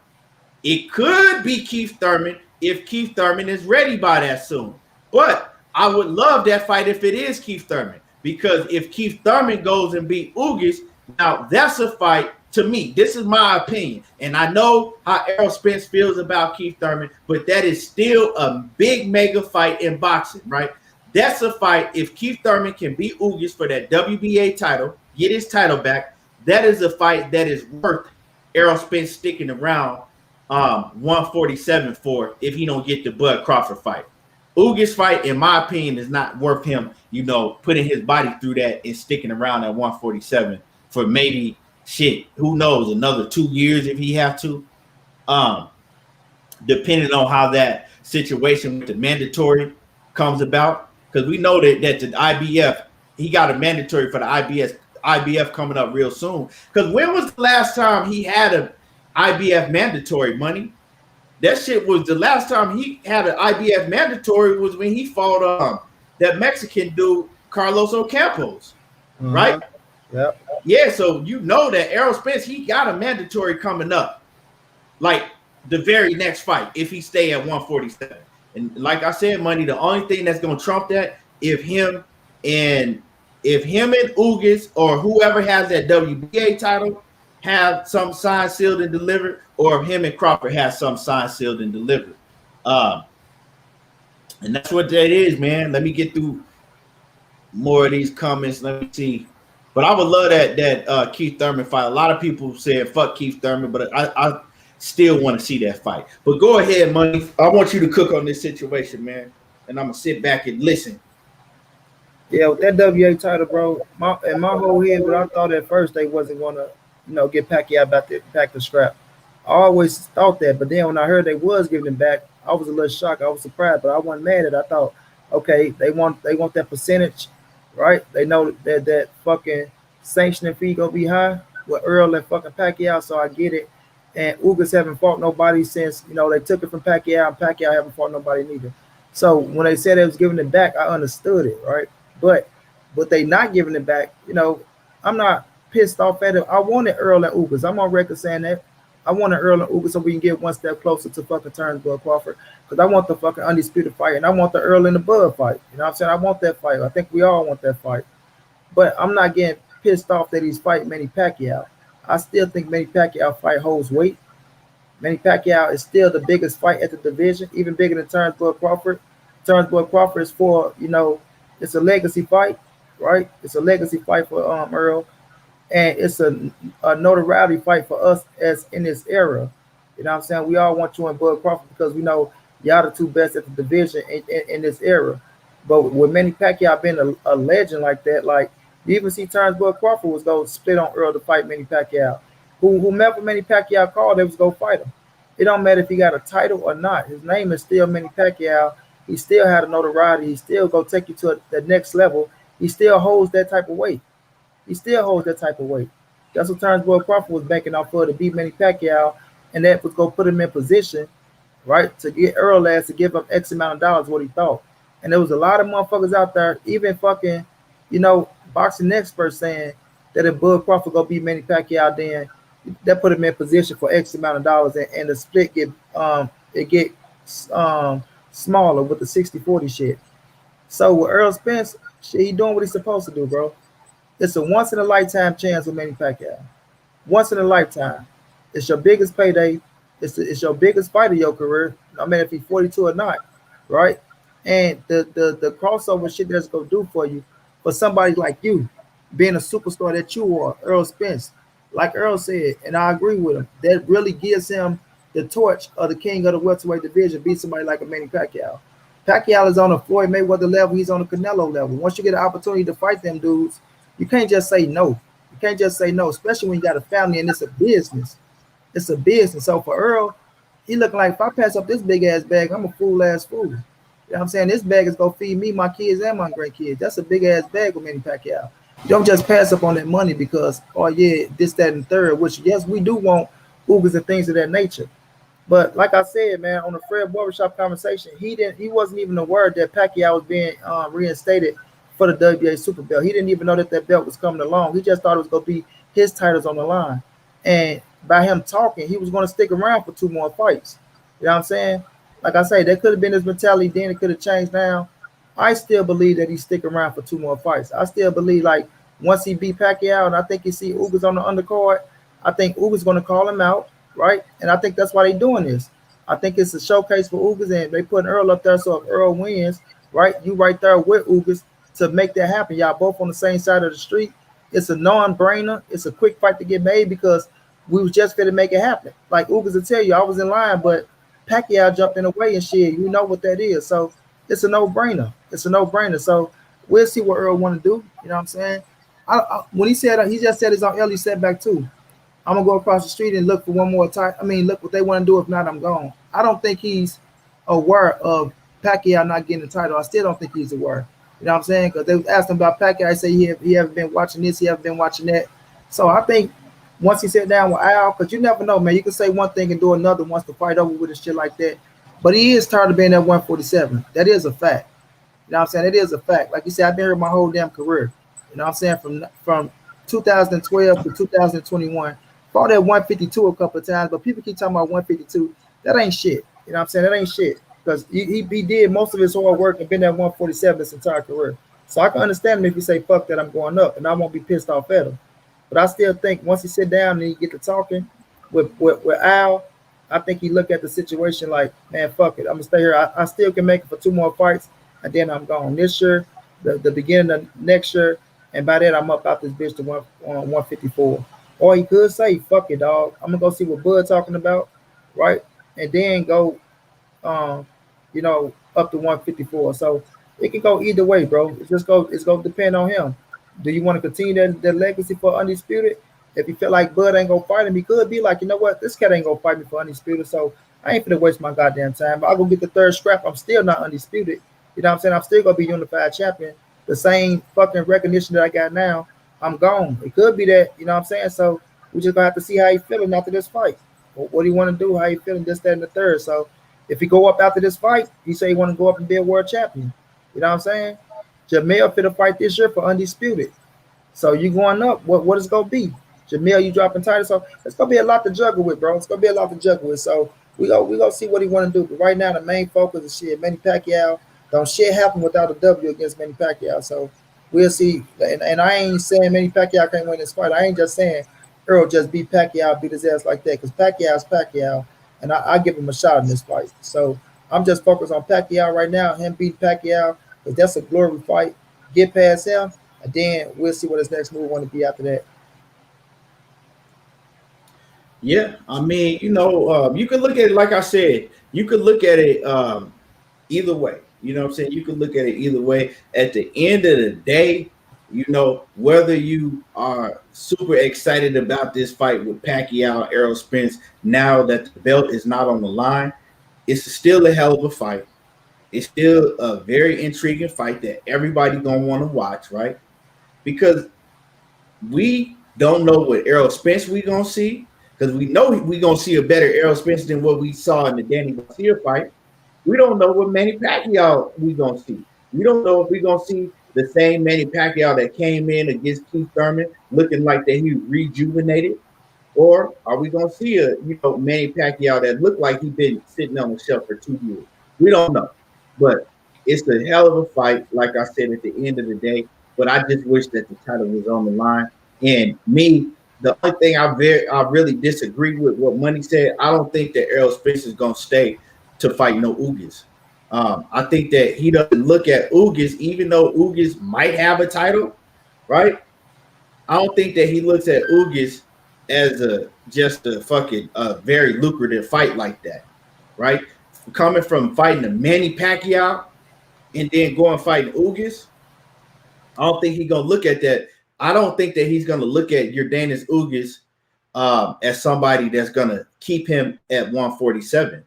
it could be Keith Thurman if Keith Thurman is ready by that soon. But I would love that fight if it is Keith Thurman. Because if Keith Thurman goes and beat Ugas, now that's a fight to me. This is my opinion. And I know how Errol Spence feels about Keith Thurman, but that is still a big mega fight in boxing, right? That's a fight. If Keith Thurman can beat Ugas for that WBA title, get his title back, that is a fight that is worth Errol Spence sticking around 147 for if he don't get the Bud Crawford fight. Ugas fight, in my opinion, is not worth him, putting his body through that and sticking around at 147 for maybe who knows, another 2 years if he have to. Depending on how that situation with the mandatory comes about, because we know that the IBF, he got a mandatory for the IBF coming up real soon. Because when was the last time he had a IBF mandatory, Money? That shit was the last time he had an IBF mandatory was when he fought that Mexican dude, Carlos Ocampos, right? Yep. Yeah, so you know that Errol Spence, he got a mandatory coming up, like the very next fight, if he stay at 147. And like I said, Money, the only thing that's gonna trump that, if him and Ugas or whoever has that WBA title have some signed, sealed, and delivered, or if him and Crawford has some signed, sealed, and delivered. And that's what that is, man. Let me get through more of these comments. Let me see. But I would love that Keith Thurman fight. A lot of people said fuck Keith Thurman, but I still want to see that fight. But go ahead, Money. I want you to cook on this situation, man. And I'm gonna sit back and listen. Yeah, with that WBA title, bro, in my whole head, but I thought at first they wasn't gonna, get Pacquiao back to scrap. I always thought that, but then when I heard they was giving him back, I was a little shocked. I was surprised, but I wasn't mad at it. I thought, okay, they want that percentage, right? They know that fucking sanctioning fee gonna be high with Earl and fucking Pacquiao, so I get it. And Ugas haven't fought nobody since they took it from Pacquiao, and Pacquiao haven't fought nobody neither. So when they said they was giving it back, I understood it, right? But they not giving it back, I'm not pissed off at it. I wanted Earl and Ugas. I'm on record saying that. I wanted Earl and Ugas so we can get one step closer to fucking Terence Crawford, because I want the fucking undisputed fight, and I want the Earl and the Bud fight. You know what I'm saying? I want that fight. I think we all want that fight. But I'm not getting pissed off that he's fighting Manny Pacquiao. I still think Manny Pacquiao fight holds weight. Manny Pacquiao is still the biggest fight at the division, even bigger than Terence Crawford. Terence Crawford is for, it's a legacy fight, right? It's a legacy fight for Earl. And it's a notoriety fight for us as in this era. You know what I'm saying? We all want you and Bud Crawford because we know y'all the two best at the division in this era. But with Manny Pacquiao being a legend like that, like you even see Terence Crawford was going to split on Earl to fight Manny Pacquiao. Whomever Manny Pacquiao called, they was going to fight him. It don't matter if he got a title or not. His name is still Manny Pacquiao. He still had a notoriety. He still go take you to the next level. He still holds that type of weight. He still holds that type of weight. That's what Terence Crawford was banking off for, to beat Manny Pacquiao, and that was going to put him in position, right, to get Earl ass to give him X amount of dollars what he thought. And there was a lot of motherfuckers out there, even fucking, boxing experts saying that if Bud Crawford go beat Manny Pacquiao, then that put him in position for X amount of dollars, and the split get smaller with the 60-40 shit. So with Errol Spence, shit, he doing what he's supposed to do, bro. It's a once in a lifetime chance with Manny Pacquiao. Once in a lifetime. It's your biggest payday. It's your biggest fight of your career. I mean, if he's 42 or not, right? And the crossover shit that's gonna do for you, for somebody like you, being a superstar that you are, Errol Spence, like Earl said, and I agree with him, that really gives him the torch of the king of the welterweight division, beat somebody like a Manny Pacquiao. Pacquiao is on the Floyd Mayweather level. He's on the Canelo level. Once you get an opportunity to fight them dudes, you can't just say no. You can't just say no, especially when you got a family and it's a business. It's a business. So for Earl, he looking like, if I pass up this big ass bag, I'm a fool-ass fool. You know what I'm saying? This bag is going to feed me, my kids, and my grandkids. That's a big ass bag with Manny Pacquiao. You don't just pass up on that money because, oh yeah, this, that, and third, which, yes, we do want Ugas and things of that nature. But like I said, man, on the Fred Barbershop conversation, he wasn't even aware that Pacquiao was being reinstated for the WBA Super Belt. He didn't even know that belt was coming along. He just thought it was going to be his titles on the line. And by him talking, he was going to stick around for 2 more fights. You know what I'm saying? Like I say, that could have been his mentality then. It could have changed now. I still believe that he's sticking around for 2 more fights. I still believe, like, once he beat Pacquiao and I think he see Ugas on the undercard, I think Ugas going to call him out, right? And I think that's why they're doing this. I think it's a showcase for Ugas, and they putting Earl up there, so if Earl wins, right, you right there with Ugas to make that happen. Y'all both on the same side of the street. It's a non-brainer. It's a quick fight to get made because we was just going to make it happen. Like Ugas will tell you, I was in line, but Pacquiao jumped in the way and shit. You know what that is. So it's a no-brainer. It's a no-brainer. So we'll see what Earl want to do. You know what I'm saying? When he said, he just said it's on early setback too. I'm going to go across the street and look for one more time. I mean, look what they want to do. If not, I'm gone. I don't think he's aware of Pacquiao not getting the title, I still don't think he's aware. You know what I'm saying? Because they was asking about Pacquiao. I say he haven't been watching this, he haven't been watching that. So I think once he sat down with Al, because you never know, man. You can say one thing and do another once the fight over with and shit like that. But he is tired of being at 147. That is a fact. You know what I'm saying? It is a fact. Like you said, I've been here my whole damn career. You know what I'm saying? From 2012 to 2021. Fought at 152 a couple of times, but people keep talking about 152. That ain't shit. You know what I'm saying? That ain't shit. Because he did most of his hard work and been at 147 his entire career. So I can understand him if you say, fuck that, I'm going up, and I won't be pissed off at him. But I still think once he sit down and he get to talking with Al, I think he look at the situation like, man, fuck it. I'm going to stay here. I still can make it for 2 more fights, and then I'm gone. This year, the beginning of next year, and by then I'm up out this bitch to 154. Or he could say, fuck it, dog. I'm going to go see what Bud talking about, right? And then go, up to 154. So it can go either way, bro. It's going to depend on him. Do you want to continue that legacy for Undisputed? If you feel like Bud ain't going to fight him, he could be like, you know what? This cat ain't going to fight me for Undisputed, so I ain't finna waste my goddamn time. But I'll go get the third scrap. I'm still not Undisputed. You know what I'm saying? I'm still going to be unified champion. The same fucking recognition that I got now, I'm gone. It could be that, you know what I'm saying? So we just going to have to see how he feeling after this fight. What do you want to do? How he feeling this, that, and the third. So if he go up after this fight, he say he want to go up and be a world champion. You know what I'm saying? Jamel fit a fight this year for Undisputed. So you going up, what is going to be? Jamel, you dropping titles. So it's going to be a lot to juggle with, bro. It's going to be a lot to juggle with. So we go see what he want to do. But right now, the main focus is shit. Manny Pacquiao. Don't shit happen without a W against Manny Pacquiao. So we'll see. And I ain't saying Manny Pacquiao can't win this fight. I ain't just saying Errol just beat Pacquiao, beat his ass like that. Because Pacquiao's Pacquiao. And I give him a shot in this fight. So I'm just focused on Pacquiao right now. Him beat Pacquiao. Because that's a glory fight. Get past him. And then we'll see what his next move want to be after that. Yeah, I mean, you could look at it, like I said, you could look at it either way. You know what I'm saying? You could look at it either way. At the end of the day, whether you are super excited about this fight with Pacquiao, Errol Spence, now that the belt is not on the line, it's still a hell of a fight. It's still a very intriguing fight that everybody gonna want to watch, right? Because we don't know what Errol Spence we gonna see, because we know we gonna see a better Errol Spence than what we saw in the Danny Garcia fight. We don't know what Manny Pacquiao we gonna see. We don't know if we gonna see the same Manny Pacquiao that came in against Keith Thurman looking like that he rejuvenated, or are we gonna see a Manny Pacquiao that looked like he been sitting on the shelf for 2 years? We don't know. But it's a hell of a fight, like I said, at the end of the day. But I just wish that the title was on the line. And me, the only thing I really disagree with what Money said, I don't think that Errol Spence is going to stay to fight no Ugas. I think that he doesn't look at Ugas, even though Ugas might have a title, right? I don't think that he looks at Ugas as just a fucking very lucrative fight like that, right? Coming from fighting a Manny Pacquiao and then going fighting Ugas, I don't think he's gonna look at that. I don't think that he's gonna look at Yordenis Ugas as somebody that's gonna keep him at 147,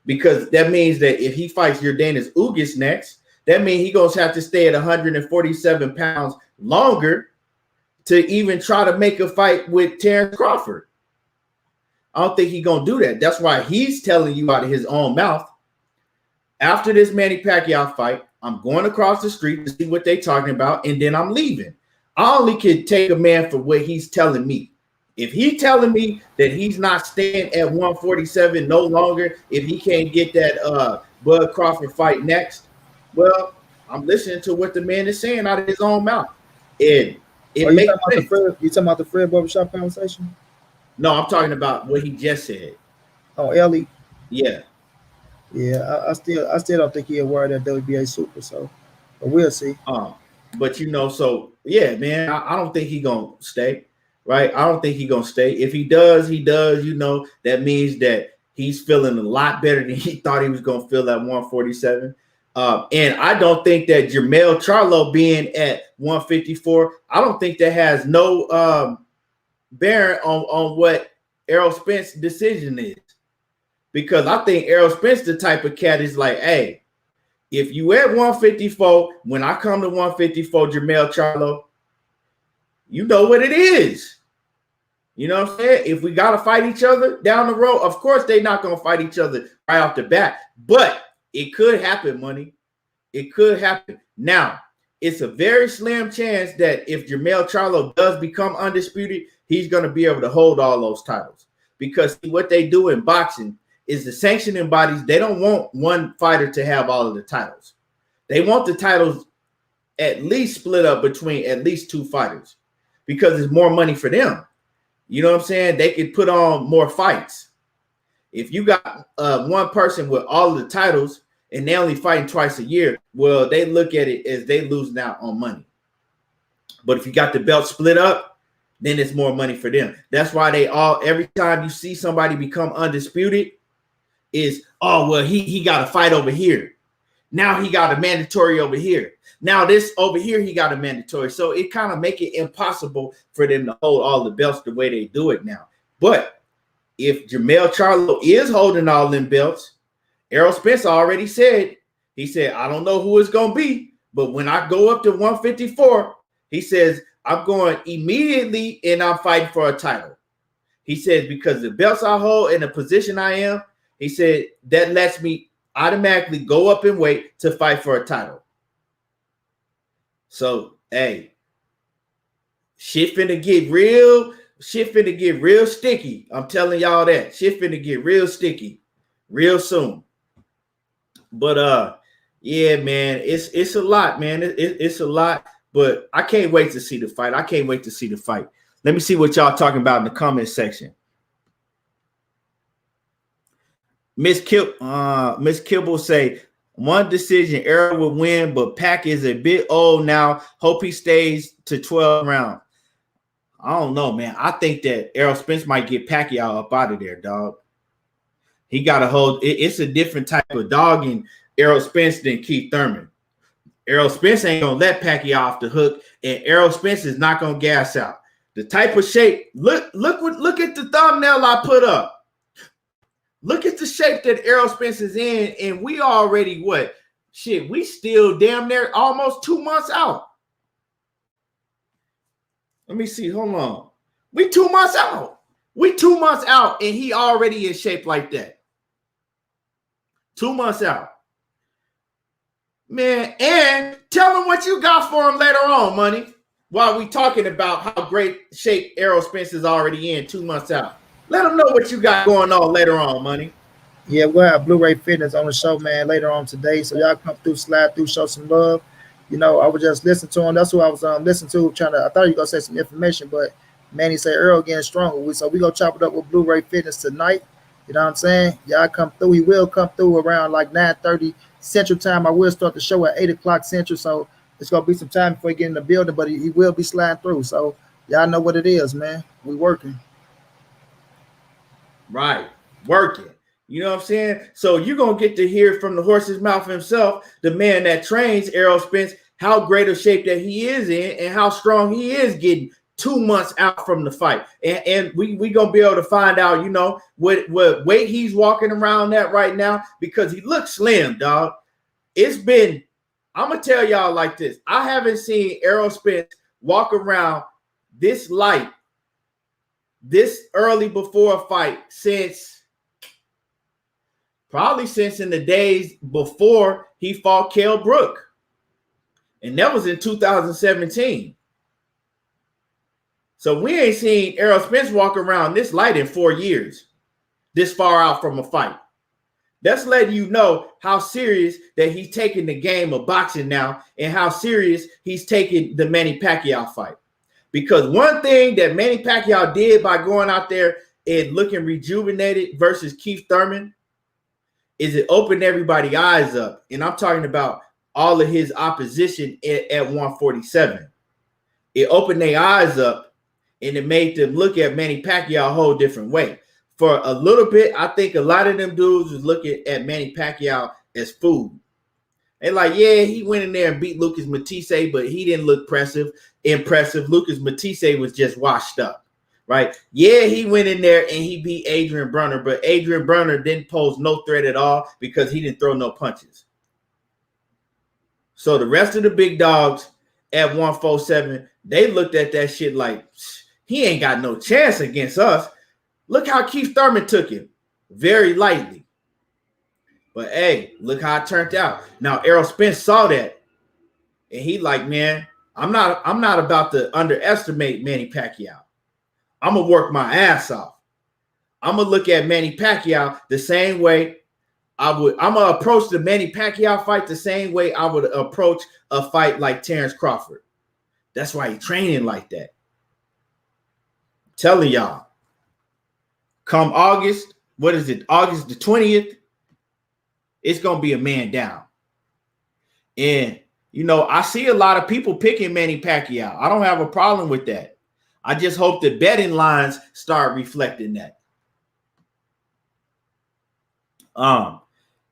because that means that if he fights Yordenis Ugas next, that means he's gonna have to stay at 147 pounds longer to even try to make a fight with Terence Crawford. I don't think he's going to do that. That's why he's telling you out of his own mouth, after this Manny Pacquiao fight, I'm going across the street to see what they're talking about, and then I'm leaving. I only can take a man for what he's telling me. If he's telling me that he's not staying at 147 no longer, if he can't get that Bud Crawford fight next, well, I'm listening to what the man is saying out of his own mouth. It makes sense. You talking about the Fred Barbershop conversation? No, I'm talking about what he just said. Oh, Ellie. Yeah. Yeah, I still don't think he'll wear that WBA Super, so but we'll see. But so yeah, man, I don't think he's gonna stay, right? I don't think he's gonna stay. If he does, that means that he's feeling a lot better than he thought he was gonna feel at 147. And I don't think that Jermell Charlo being at 154, I don't think that has no bearing on what Errol Spence's decision is, because I think Errol Spence the type of cat is like, hey, if you at 154, when I come to 154, Jermell Charlo, you know what it is. You know what I'm saying? If we got to fight each other down the road, of course they're not going to fight each other right off the bat. But it could happen, money. It could happen. Now, it's a very slim chance that if Jermell Charlo does become undisputed, he's going to be able to hold all those titles. Because what they do in boxing is the sanctioning bodies, they don't want one fighter to have all of the titles. They want the titles at least split up between at least two fighters because it's more money for them. You know what I'm saying? They could put on more fights. If you got one person with all of the titles and they only fighting twice a year, well, they look at it as they losing out on money. But if you got the belt split up, then it's more money for them. That's why they all, every time you see somebody become undisputed, is, oh, well, he got a fight over here. Now he got a mandatory over here. Now this over here, he got a mandatory. So it kind of make it impossible for them to hold all the belts the way they do it now. But if Jermell Charlo is holding all them belts, Errol Spence already said, he said, I don't know who it's going to be, but when I go up to 154, he says, I'm going immediately and I'm fighting for a title. He says, because the belts I hold and the position I am, he said, that lets me automatically go up and weight to fight for a title. So, hey, shit finna get real sticky. I'm telling y'all that. Shit finna get real sticky real soon. But yeah, man, it's a lot, man. It's a lot, but I can't wait to see the fight. Let me see what y'all talking about in the comment section. Miss Kibble say, one decision, Errol will win, but Pac is a bit old now. Hope he stays to 12 rounds. I don't know, man. I think that Errol Spence might get Pacquiao up out of there, dog. He got to hold. It's a different type of dog in Errol Spence than Keith Thurman. Errol Spence ain't going to let Pacquiao off the hook, and Errol Spence is not going to gas out. The type of shape, look at the thumbnail I put up. Look at the shape that Errol Spence is in, and we already what? Shit, we still damn near almost 2 months out. Let me see. Hold on. We 2 months out. We 2 months out, and he already in shape like that. 2 months out. Man, and tell him what you got for him later on, money. While we talking about how great shape Errol Spence is already in 2 months out. Let them know what you got going on later on, money. Yeah, we'll have Blu-ray Fitness on the show, man, later on today. So y'all come through, slide through, show some love. You know, I was just listening to him. That's who I was listening to. I thought you were gonna say some information, but Manny said Earl getting stronger. So we gonna chop it up with Blu-ray Fitness tonight. You know what I'm saying? Y'all come through. He will come through around like 9:30 Central Time. I will start the show at 8 o'clock Central. So it's gonna be some time before he get in the building, but he will be sliding through. So y'all know what it is, man. We working. Right. Working. You know what I'm saying? So you're going to get to hear from the horse's mouth himself, the man that trains Errol Spence, how great of shape that he is in and how strong he is getting 2 months out from the fight. And we going to be able to find out, you know, what weight he's walking around at right now because he looks slim, dog. It's been, I'm going to tell y'all like this. I haven't seen Errol Spence walk around this light this early before a fight since in the days before he fought Kell Brook. And that was in 2017. So we ain't seen Errol Spence walk around this light in 4 years, this far out from a fight. That's letting you know how serious that he's taking the game of boxing now and how serious he's taking the Manny Pacquiao fight. Because one thing that Manny Pacquiao did by going out there and looking rejuvenated versus Keith Thurman is it opened everybody's eyes up. And I'm talking about all of his opposition at 147. It opened their eyes up and it made them look at Manny Pacquiao a whole different way. For a little bit, I think a lot of them dudes was looking at Manny Pacquiao as food. They're like, yeah, he went in there and beat Lucas Matisse, but he didn't look impressive. Lucas Matisse was just washed up, right? Yeah, he went in there and he beat Adrian Brunner, but Adrian Brunner didn't pose no threat at all because he didn't throw no punches. So the rest of the big dogs at 147, they looked at that shit like, he ain't got no chance against us. Look how Keith Thurman took him, very lightly. But hey, look how it turned out. Now Errol Spence saw that, and he like, man, I'm not about to underestimate Manny Pacquiao. I'm gonna work my ass off. I'm gonna look at Manny Pacquiao the same way I'm gonna approach the Manny Pacquiao fight the same way I would approach a fight like Terence Crawford. That's why he's training like that. I'm telling y'all, come August, what is it? August the 20th, it's gonna be a man down. And you know, I see a lot of people picking Manny Pacquiao. I don't have a problem with that. I just hope the betting lines start reflecting that.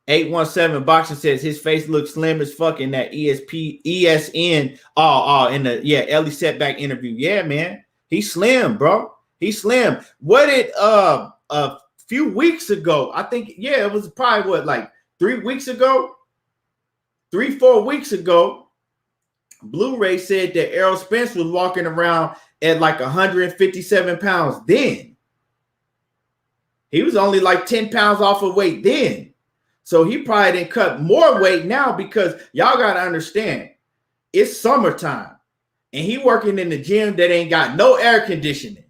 817 Boxing says his face looks slim as fuck in that ESN. In the Ellie Setback interview. Yeah, man. He's slim, bro. He's slim. What did a few weeks ago? I think, yeah, it was probably what, like 3 weeks ago? 3-4 weeks ago, Blu-ray said that Errol Spence was walking around at like 157 pounds then. He was only like 10 pounds off of weight then. So he probably didn't cut more weight now because y'all got to understand, it's summertime and he working in the gym that ain't got no air conditioning.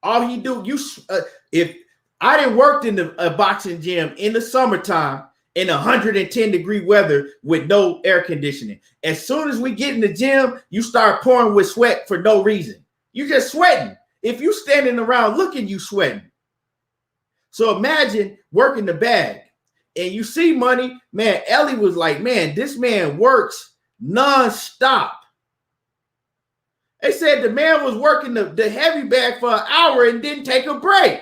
All he do, if I didn't work in a boxing gym in the summertime in 110-degree weather with no air conditioning. As soon as we get in the gym, you start pouring with sweat for no reason. You just sweating. If you standing around looking, you sweating. So imagine working the bag and you see money. Man, Ellie was like, man, this man works nonstop. They said the man was working the heavy bag for an hour and didn't take a break.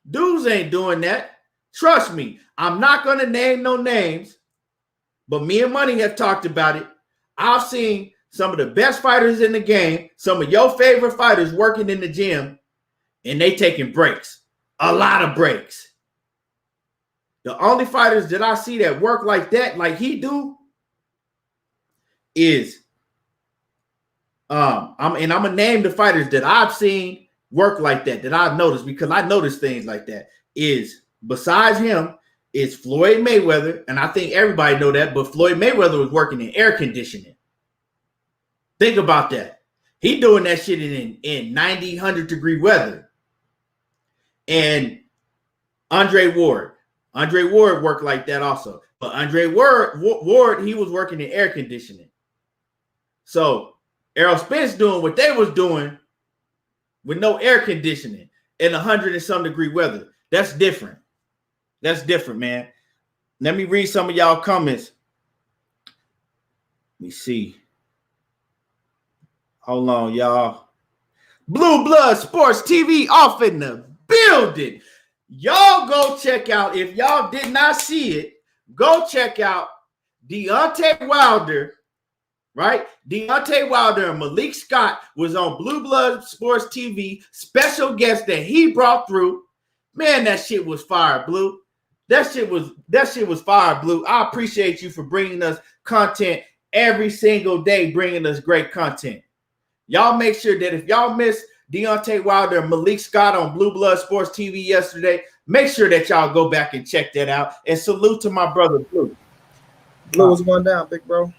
Dudes ain't doing that. Trust me, I'm not going to name no names, but me and Money have talked about it. I've seen some of the best fighters in the game, some of your favorite fighters working in the gym, and they taking breaks, a lot of breaks. The only fighters that I see that work like that, like he do, is I'm gonna name the fighters that I've seen work like that I've noticed, because I notice things like that. Is besides him is Floyd Mayweather, and I think everybody know that, but Floyd Mayweather was working in air conditioning. Think about that. He doing that shit in 90, 100-degree weather. And Andre Ward worked like that also. But Andre Ward, he was working in air conditioning. So Errol Spence doing what they was doing with no air conditioning in 100 and some degree weather. That's different. That's different, man. Let me read some of y'all comments. Let me see. Hold on, y'all. Blue Blood Sports TV off in the building. Y'all go check out, if y'all did not see it, go check out Deontay Wilder, right? Deontay Wilder and Malik Scott was on Blue Blood Sports TV, special guest that he brought through. Man, that shit was fire, Blue. That shit was fire, Blue. I appreciate you for bringing us content every single day, bringing us great content. Y'all make sure that if y'all missed Deontay Wilder and Malik Scott on Blue Blood Sports TV yesterday, make sure that y'all go back and check that out. And salute to my brother, Blue. Blue was going down, big bro.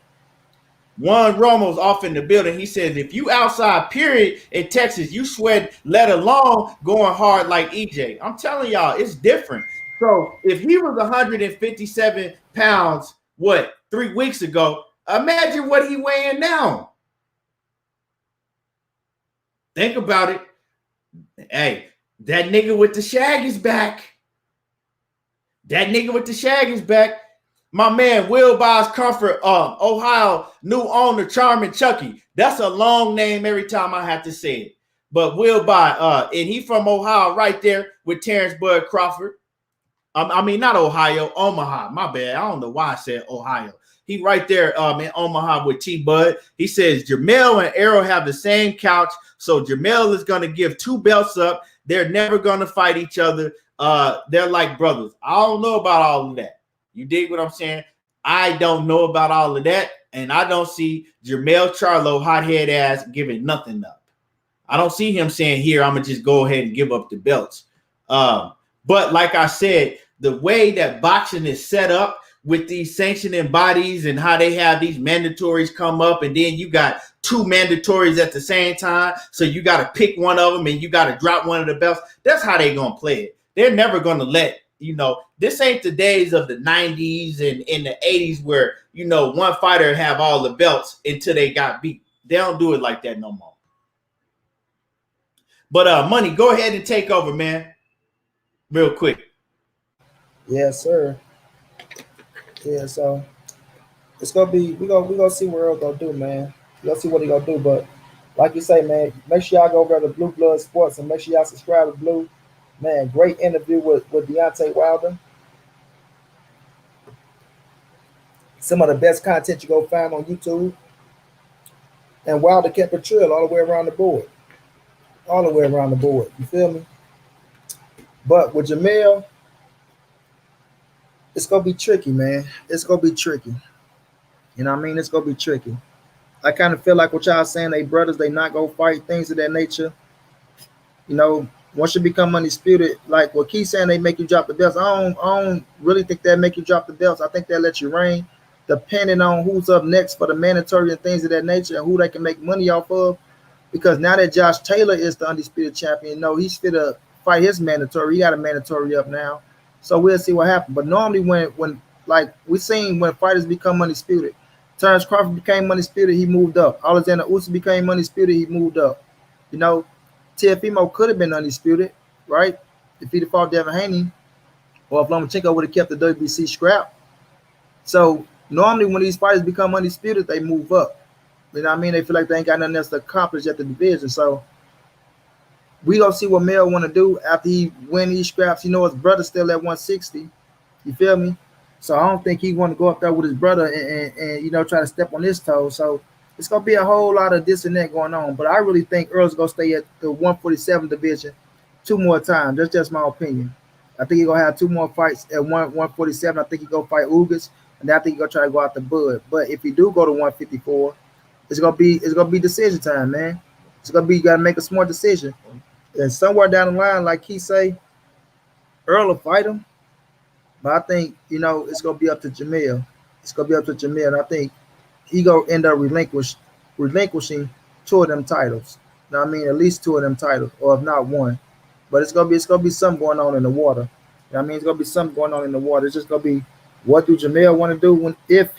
Juan Romo's off in the building. He says, if you outside, period, in Texas, you sweat, let alone going hard like EJ. I'm telling y'all, it's different. So if he was 157 pounds, 3 weeks ago, imagine what he weighing now. Think about it. Hey, that nigga with the shag is back. That nigga with the shag is back. My man, Will Buys Comfort, Ohio, new owner, Charming Chucky. That's a long name every time I have to say it. But Will Buy, and he from Ohio right there with Terence Bud Crawford. I mean, not Ohio, Omaha. My bad. I don't know why I said Ohio. He right there in Omaha with T-Bud. He says Jamel and Errol have the same couch. So Jamel is going to give 2 belts up. They're never going to fight each other. They're like brothers. I don't know about all of that. You dig what I'm saying? I don't know about all of that, and I don't see Jermell Charlo hothead ass giving nothing up. I don't see him saying, here, I'm going to just go ahead and give up the belts. But like I said, the way that boxing is set up with these sanctioning bodies and how they have these mandatories come up, and then you got 2 mandatories at the same time, so you got to pick one of them and you got to drop one of the belts. That's how they're going to play it. They're never going to let, this ain't the days of the 90s and in the 80s where, one fighter have all the belts until they got beat. They don't do it like that no more. But Money, go ahead and take over, man. Real quick. Yes, sir. Yeah, so it's gonna be we gonna see what Earl gonna do, man. We gonna see what he gonna do. But like you say, man, make sure y'all go over to Blue Blood Sports and make sure y'all subscribe to Blue. Man, great interview with Deontay Wilder. Some of the best content you go find on YouTube. And Wilder kept a trail all the way around the board. All the way around the board. You feel me? But with Jermell, it's gonna be tricky, man. It's gonna be tricky. You know what I mean? It's gonna be tricky. I kind of feel like what y'all saying, they brothers, they not gonna fight, things of that nature. Once you become undisputed, like what Keith saying, they make you drop the belts. I don't really think that make you drop the belts. I think they let you reign, depending on who's up next for the mandatory and things of that nature, and who they can make money off of. Because now that Josh Taylor is the undisputed champion, he's fit to fight his mandatory. He got a mandatory up now. So we'll see what happens. But normally when like we seen when fighters become undisputed, Terence Crawford became undisputed, he moved up. Alexander Usyk became undisputed, he moved up. Teofimo could have been undisputed, right? If he'd have fought Devin Haney, or if Lomachenko would have kept the WBC scrap. So normally when these fighters become undisputed, they move up. You know what I mean? They feel like they ain't got nothing else to accomplish at the division. So we gonna see what Mel want to do after he win these scraps. His brother's still at 160. You feel me? So I don't think he want to go up there with his brother and try to step on his toes. So it's gonna be a whole lot of this and that going on. But I really think Earl's gonna stay at the 147 division 2 more times. That's just my opinion. I think he's gonna have 2 more fights at 147. I think he gonna fight Ugas, and then I think he's gonna try to go out the bud. But if he do go to 154, it's gonna be decision time, man. It's gonna be, you gotta make a smart decision. And somewhere down the line, like he say, Earl will fight him. But I think, it's gonna be up to Jermell. It's gonna be up to Jermell. And I think he gonna end up relinquishing 2 of them titles. You know what I mean? At least 2 of them titles, or if not 1. But it's gonna be something going on in the water. You know what I mean? It's gonna be something going on in the water. It's just gonna be, what do Jermell want to do if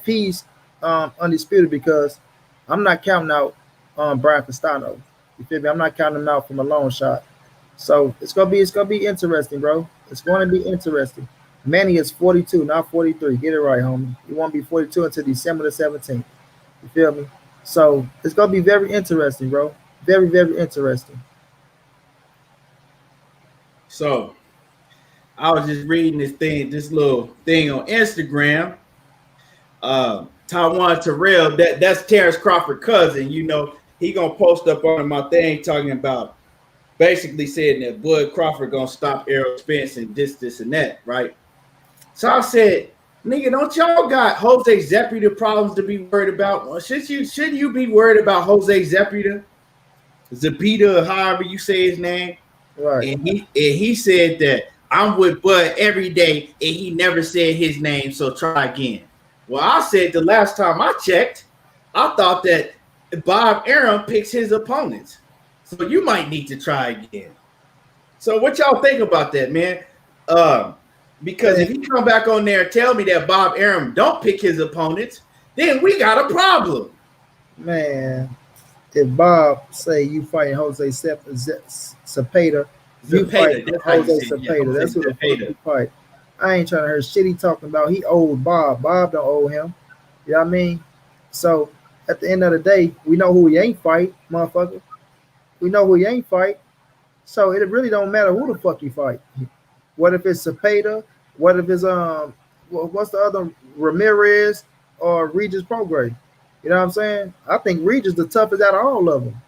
he's undisputed, because I'm not counting out Brian Castano. You feel me? I'm not counting him out from a long shot. So it's gonna be interesting, bro. It's going to be interesting. Manny is 42, not 43. Get it right, homie. He won't be 42 until December the 17th. You feel me? So it's gonna be very interesting, bro. Very, very interesting. So I was just reading this little thing on Instagram. Taiwan Terrell, that's Terence Crawford's cousin. He gonna post up on my thing talking about, basically saying that Bud Crawford gonna stop Errol Spence and this and that, right? So I said, nigga, don't y'all got Jose Zepeda problems to be worried about? Well, shouldn't you be worried about Jose Zepeda, however you say his name? Right. And he said that I'm with Bud every day, and he never said his name, so try again. Well, I said the last time I checked, I thought that Bob Arum picks his opponents. So you might need to try again. So what y'all think about that, man? Because if he come back on there and tell me that Bob Arum don't pick his opponents, then we got a problem. Man, if Bob say you fighting Jose Zepeda, you fight Jose Zepeda. That's who the fuck you fight. I ain't trying to hear shit he talking about. He owed Bob. Bob don't owe him. You know what I mean? So at the end of the day, we know who he ain't fight, motherfucker. We know who he ain't fight. So it really don't matter who the fuck he fight. What if it's Zepeda? What if it's what's the other, Ramirez or Regis Prograis? You know what I'm saying? I think Regis the toughest out of all of them.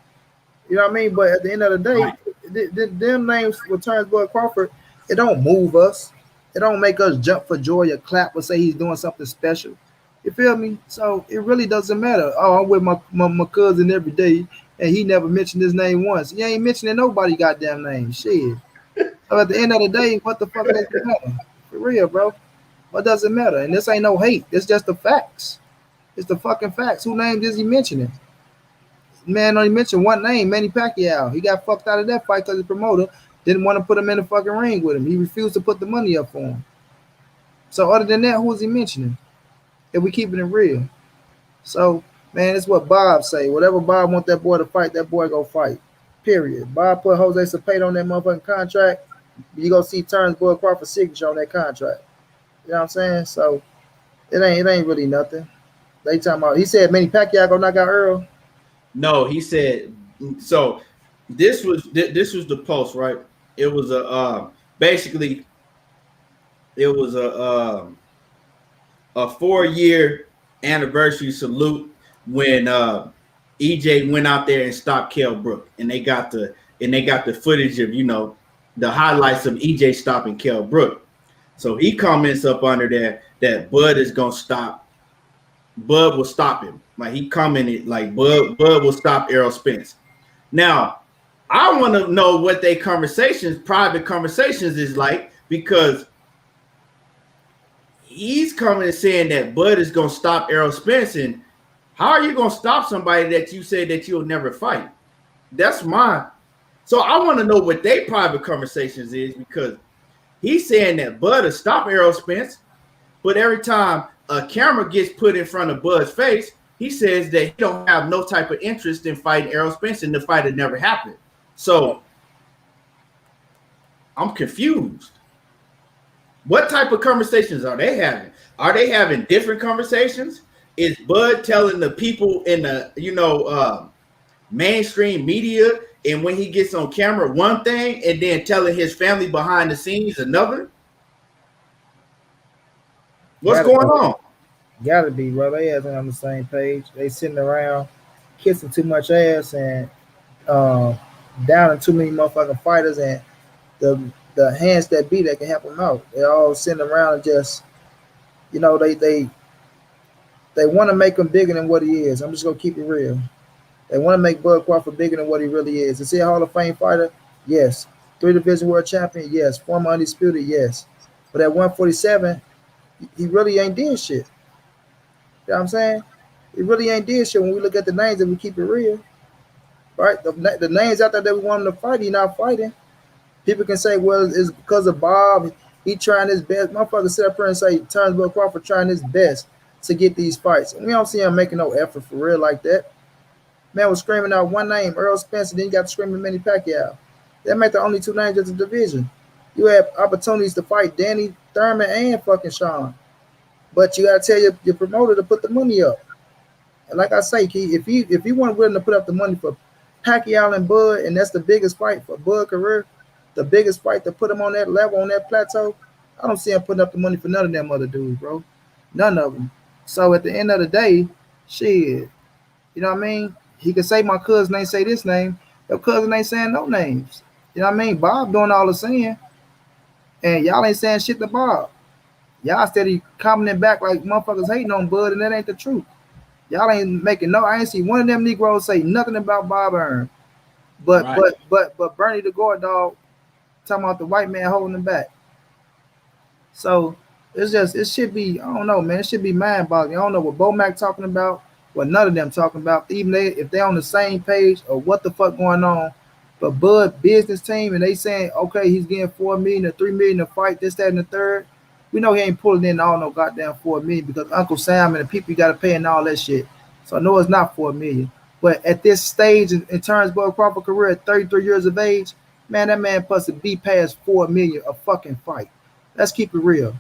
You know what I mean? But at the end of the day, them names with Terence Bud Crawford, it don't move us. It don't make us jump for joy or clap or say he's doing something special. You feel me? So it really doesn't matter. Oh, I'm with my cousin every day, and he never mentioned his name once. He ain't mentioning nobody goddamn name. Shit. So at the end of the day, what the fuck does it matter? For real, bro. What does it matter? And this ain't no hate. It's just the facts. It's the fucking facts. Who name is he mentioning? Man only mentioned one name, Manny Pacquiao. He got fucked out of that fight because the promoter didn't want to put him in the fucking ring with him. He refused to put the money up for him. So other than that, who is he mentioning? If we keeping it real. So, man, it's what Bob say. Whatever Bob want that boy to fight, that boy go fight. Period. Bob put Jose Cepeda on that motherfucking contract. You go see Terence Crawford signature on that contract. You know what I'm saying? So it ain't really nothing. They talking about. He said Manny Pacquiao gonna knock out Earl. No, he said. So this was the post, right? It was basically it was a 4-year anniversary salute when EJ went out there and stopped Kell Brook, and they got the footage of the highlights of EJ stopping Kell Brook. So he comments up under there that Bud is gonna stop. Bud will stop him. Like he commented, like Bud will stop Errol Spence. Now, I want to know what they private conversations is like, because he's coming and saying that Bud is gonna stop Errol Spence, and how are you gonna stop somebody that you say that you'll never fight? That's mine. So I want to know what they private conversations is, because he's saying that Bud will stop Errol Spence, but every time a camera gets put in front of Bud's face, he says that he don't have no type of interest in fighting Errol Spence, and the fight had never happened. So I'm confused. What type of conversations are they having? Are they having different conversations? Is Bud telling the people in the mainstream media, and when he gets on camera, one thing, and then telling his family behind the scenes another? What's going on? Gotta be, bro. They ain't on the same page. They sitting around kissing too much ass and downing too many motherfucking fighters, and the hands that be that can help them out. They all sitting around and just, they want to make him bigger than what he is. I'm just gonna keep it real. They want to make Bud Crawford bigger than what he really is. Is he a Hall of Fame fighter? Yes. 3-division world champion? Yes. Former undisputed? Yes. But at 147, he really ain't did shit. You know what I'm saying? He really ain't did shit when we look at the names and we keep it real. Right? The names out there that we want him to fight, he not fighting. People can say, well, it's because of Bob. He trying his best. Motherfucker sit up here and say Terence Crawford trying his best to get these fights. And we don't see him making no effort for real like that. Man was screaming out one name, Errol Spence, and then you got to screaming Manny Pacquiao. That make the only two names of the division. You have opportunities to fight Danny, Thurman, and fucking Sean. But you got to tell your promoter to put the money up. And like I say, Key, if he wasn't willing to put up the money for Pacquiao and Bud, and that's the biggest fight for Bud's career, the biggest fight to put him on that level, on that plateau, I don't see him putting up the money for none of them other dudes, bro. None of them. So at the end of the day, shit, you know what I mean? He could say my cousin ain't say this name. Your cousin ain't saying no names. You know what I mean? Bob doing all the saying. And y'all ain't saying shit to Bob. Y'all steady commenting back like motherfuckers hating on Bud, and that ain't the truth. Y'all ain't making I ain't see one of them Negroes say nothing about Bob Earn. But right. but Bernie the Gore dog talking about the white man holding him back. So it should be, I don't know, man. It should be mind-boggling. I don't know what Bomac talking about, what none of them talking about. Even if they're on the same page or what the fuck going on. But Bud business team, and they saying, okay, he's getting $4 million or $3 million to fight this, that, and the third. We know he ain't pulling in all no goddamn $4 million because Uncle Sam and the people you got to pay and all that shit. So I know it's not $4 million. But at this stage in Terence Crawford's career at 33 years of age, man, that man supposed to be past $4 million a fucking fight. Let's keep it real.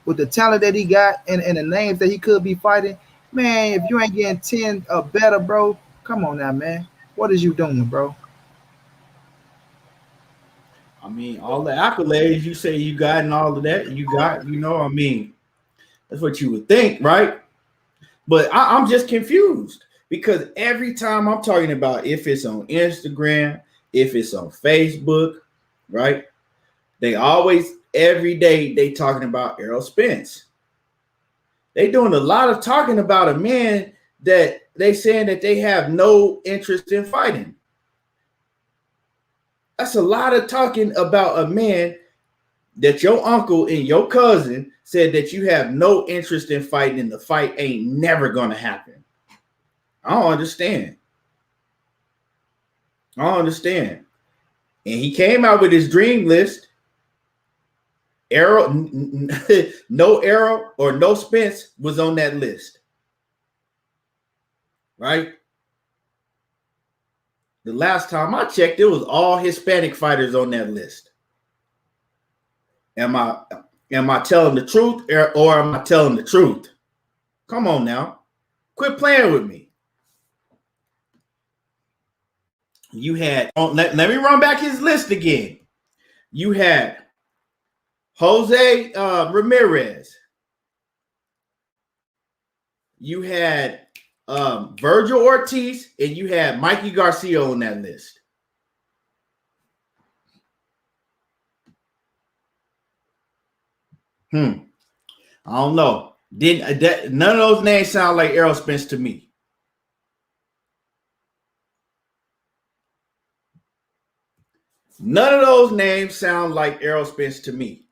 With the talent that he got and the names that he could be fighting, man, if you ain't getting 10 or better, bro, come on now, man. What is you doing, bro? I mean, all the accolades you say you got and all of that, you got, I mean, that's what you would think, right? But I'm just confused because every time I'm talking about if it's on Instagram, if it's on Facebook, right? They always, every day, they talking about Errol Spence. They doing a lot of talking about a man that they saying that they have no interest in fighting. That's a lot of talking about a man that your uncle and your cousin said that you have no interest in fighting and the fight ain't never going to happen. I don't understand. I don't understand. And he came out with his dream list. Errol, no Errol or no Spence was on that list. Right? The last time I checked, it was all Hispanic fighters on that list. Am I telling the truth or am I telling the truth? Come on now. Quit playing with me. You had, let me run back his list again. You had Jose Ramirez. You had Virgil Ortiz, and you had Mikey Garcia on that list. I don't know. None of those names sound like Errol Spence to me. None of those names sound like Errol Spence to me.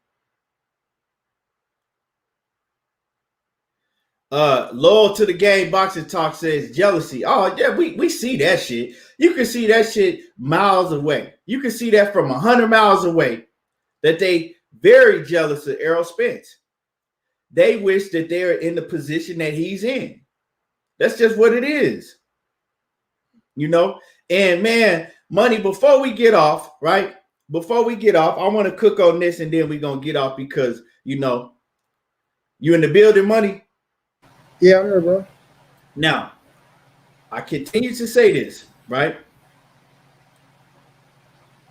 Loyal to the game boxing talk says jealousy. Oh, yeah, we see that shit. You can see that shit miles away. You can see that from 100 miles away that they very jealous of Errol Spence. They wish that they're in the position that he's in. That's just what it is. You know? And man, Money, before we get off, right? Before we get off, I want to cook on this and then we're going to get off because, you know, you in the building, Money? Yeah, I'm here, bro. Now, I continue to say this, right?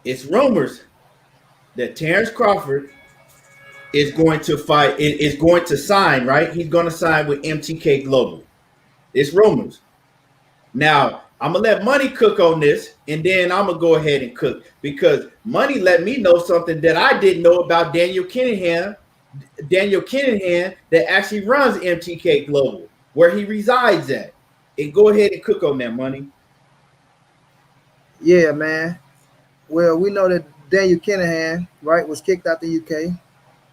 It's rumors that Terence Crawford is going to fight, is going to sign, right? He's going to sign with MTK Global. It's rumors. Now, I'm going to let Money cook on this, and then I'm going to go ahead and cook because Money let me know something that I didn't know about Daniel Kinahan that actually runs MTK Global, where he resides at. And go ahead and cook on that, Money. Yeah, man. Well, we know that Daniel Kinahan, right, was kicked out the UK,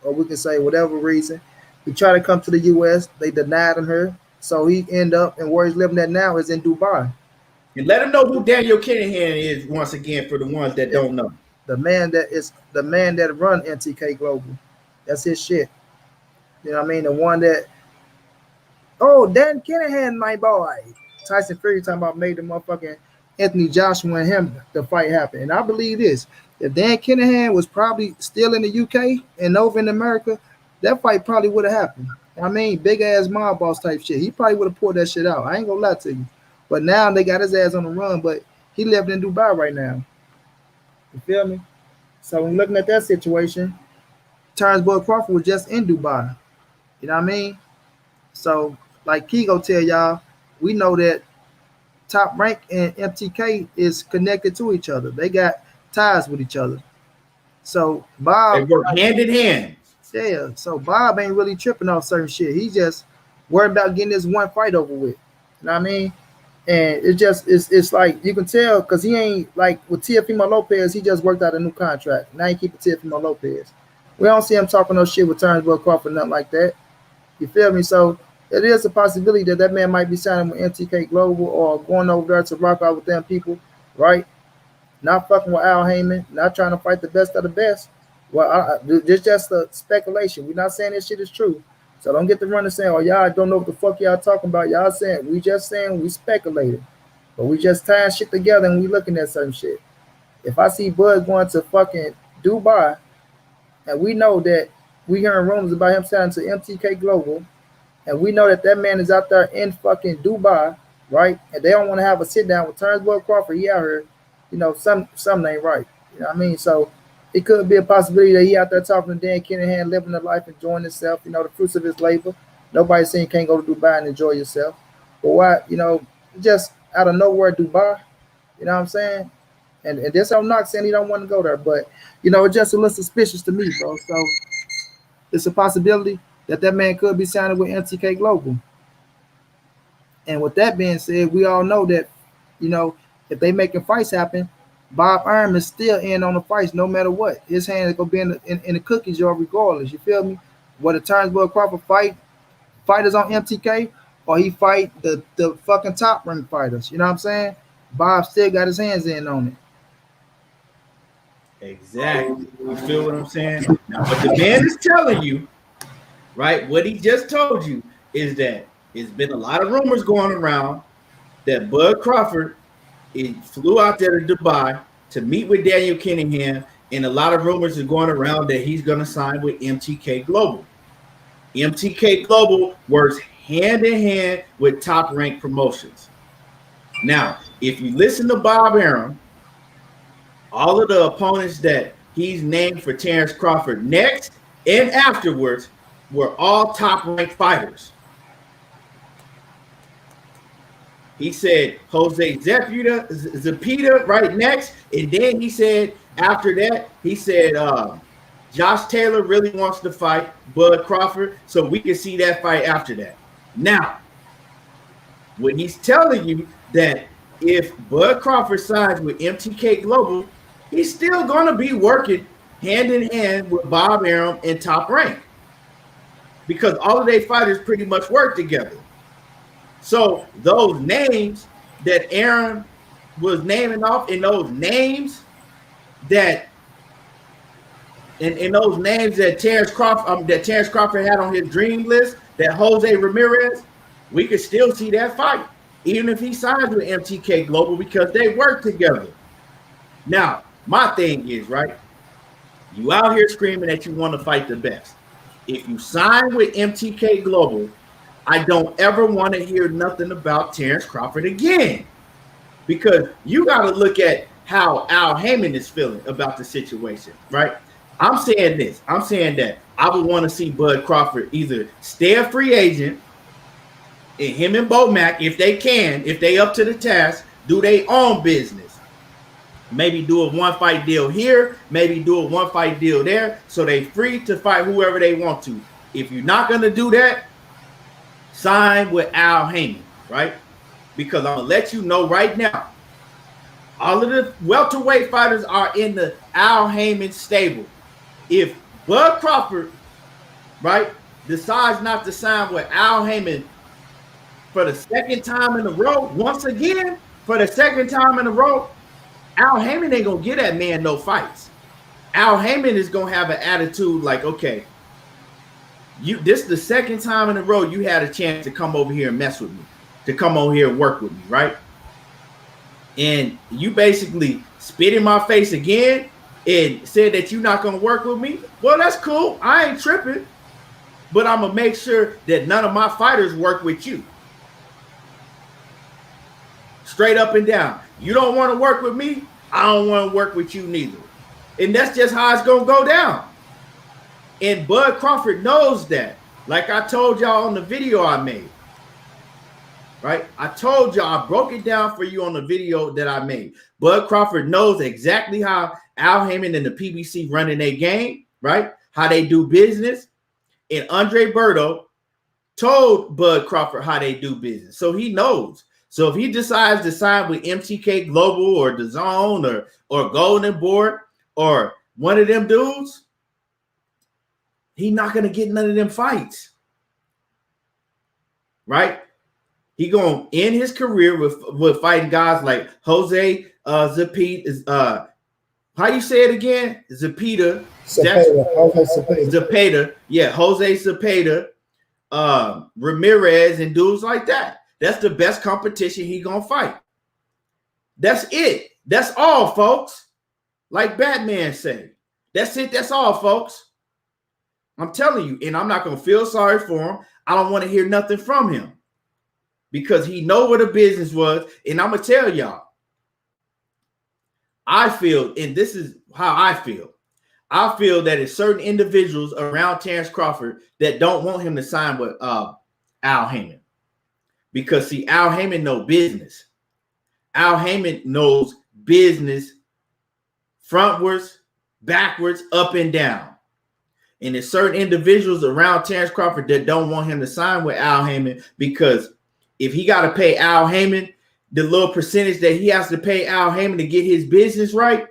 or we can say whatever reason. He tried to come to the US. They denied him here. So he ended up, and where he's living at now is in Dubai. And let them know who Daniel Kinahan is once again for the ones that don't know. The man that run MTK Global. That's his shit. You know what I mean? The one that, Dan Kinahan, my boy. Tyson Fury talking about made the motherfucking Anthony Joshua and him the fight happen. And I believe this. If Dan Kinahan was probably still in the UK and over in America, that fight probably would have happened. I mean, big ass mob boss type shit. He probably would have pulled that shit out. I ain't gonna lie to you. But now they got his ass on the run, but he lived in Dubai right now. You feel me? So when looking at that situation, Terence Crawford was just in Dubai. You know what I mean? So like Kigo tell y'all, we know that Top Rank and MTK is connected to each other. They got ties with each other. So Bob, they work hand in hand. Yeah. So Bob ain't really tripping off certain shit. He just worried about getting this one fight over with. You know what I mean? And it's like you can tell because he ain't like with Teofimo Lopez, he just worked out a new contract. Now he keeping Teofimo Lopez. We don't see him talking no shit with Terence Crawford, nothing like that. You feel me? So it is a possibility that man might be signing with MTK Global or going over there to rock out with them people, right? Not fucking with Al Haymon, not trying to fight the best of the best. Well, it's just a speculation. We're not saying this shit is true. So don't get the run and saying, oh, y'all don't know what the fuck y'all talking about. Y'all saying, we speculating. But we just tying shit together and we looking at certain shit. If I see Bud going to fucking Dubai, and we know that we hearing rumors about him signing to MTK Global, and we know that man is out there in fucking Dubai, right? And they don't want to have a sit down with Terence Crawford. He out here, you know, something ain't right. You know what I mean? So it could be a possibility that he out there talking to Dan Kinahan, living the life, enjoying himself, you know, the fruits of his labor. Nobody's saying you can't go to Dubai and enjoy yourself. But why, you know, just out of nowhere, Dubai, you know what I'm saying? And this I'm not saying he don't want to go there, but you know, it's just a little suspicious to me, bro. So it's a possibility that that man could be signing with MTK Global. And with that being said, we all know that, you know, if they making fights happen, Bob Arum is still in on the fights no matter what. His hand is gonna be in the cookie jar regardless. You feel me? Whether Terence Crawford fighters on MTK or he fight the fucking top rank fighters. You know what I'm saying? Bob still got his hands in on it. Exactly. You feel what I'm saying? Now, what the man is telling you, right? What he just told you is that it's been a lot of rumors going around that Bud Crawford flew out there to Dubai to meet with Daniel Cunningham, and a lot of rumors are going around that he's going to sign with MTK Global. MTK Global works hand in hand with Top Rank Promotions. Now, if you listen to Bob Arum, all of the opponents that he's named for Terence Crawford next and afterwards were all Top Rank fighters. He said Jose Zepeda right next, and then he said after that, he said Josh Taylor really wants to fight Bud Crawford, so we can see that fight after that. Now, when he's telling you that if Bud Crawford signs with MTK Global, he's still going to be working hand in hand with Bob Arum and Top Rank, because all of their fighters pretty much work together. So those names that Arum was naming off, and those names that and those names that Terence Crawford had on his dream list, that Jose Ramirez, we could still see that fight, even if he signs with MTK Global, because they work together. Now, my thing is, right, you out here screaming that you want to fight the best. If you sign with MTK Global, I don't ever want to hear nothing about Terence Crawford again, because you got to look at how Al Haymon is feeling about the situation, right? I'm saying this. I'm saying that I would want to see Bud Crawford either stay a free agent, and him and Bomac, if they up to the task, do their own business. Maybe do a one-fight deal here, maybe do a one-fight deal there, so they free to fight whoever they want to. If you're not going to do that, sign with Al Haymon, right? Because I'm going to let you know right now, all of the welterweight fighters are in the Al Haymon stable. If Bud Crawford, right, decides not to sign with Al Haymon for the second time in a row, once again, for the second time in a row, Al Haymon ain't going to get that man no fights. Al Haymon is going to have an attitude like, okay, this is the second time in a row you had a chance to come over here and mess with me, to come over here and work with me, right? And you basically spit in my face again and said that you're not going to work with me. Well, that's cool. I ain't tripping. But I'm going to make sure that none of my fighters work with you. Straight up and down. You don't want to work with me, I don't want to work with you neither. And that's just how it's going to go down. And Bud Crawford knows that. Like I told y'all on the video I made. Right? I told y'all, I broke it down for you on the video that I made. Bud Crawford knows exactly how Al Haymon and the PBC running their game, right? How they do business. And Andre Berto told Bud Crawford how they do business. So he knows. So if he decides to sign with MTK Global or DAZN or Golden Board or one of them dudes, he's not going to get none of them fights. Right? He going to end his career with fighting guys like Jose Zepeda. How you say it again? Zepeda. Zepeda. Yeah, Jose Zepeda, Ramirez, and dudes like that. That's the best competition he going to fight. That's it. That's all, folks. Like Batman said. That's it. That's all, folks. I'm telling you, and I'm not going to feel sorry for him. I don't want to hear nothing from him, because he know what the business was. And I'm going to tell y'all, I feel, and this is how I feel that it's certain individuals around Terence Crawford that don't want him to sign with Al Haymon. Because, see, Al Haymon knows business. Al Haymon knows business frontwards, backwards, up and down. And there's certain individuals around Terence Crawford that don't want him to sign with Al Haymon, because if he got to pay Al Haymon the little percentage that he has to pay Al Haymon to get his business right,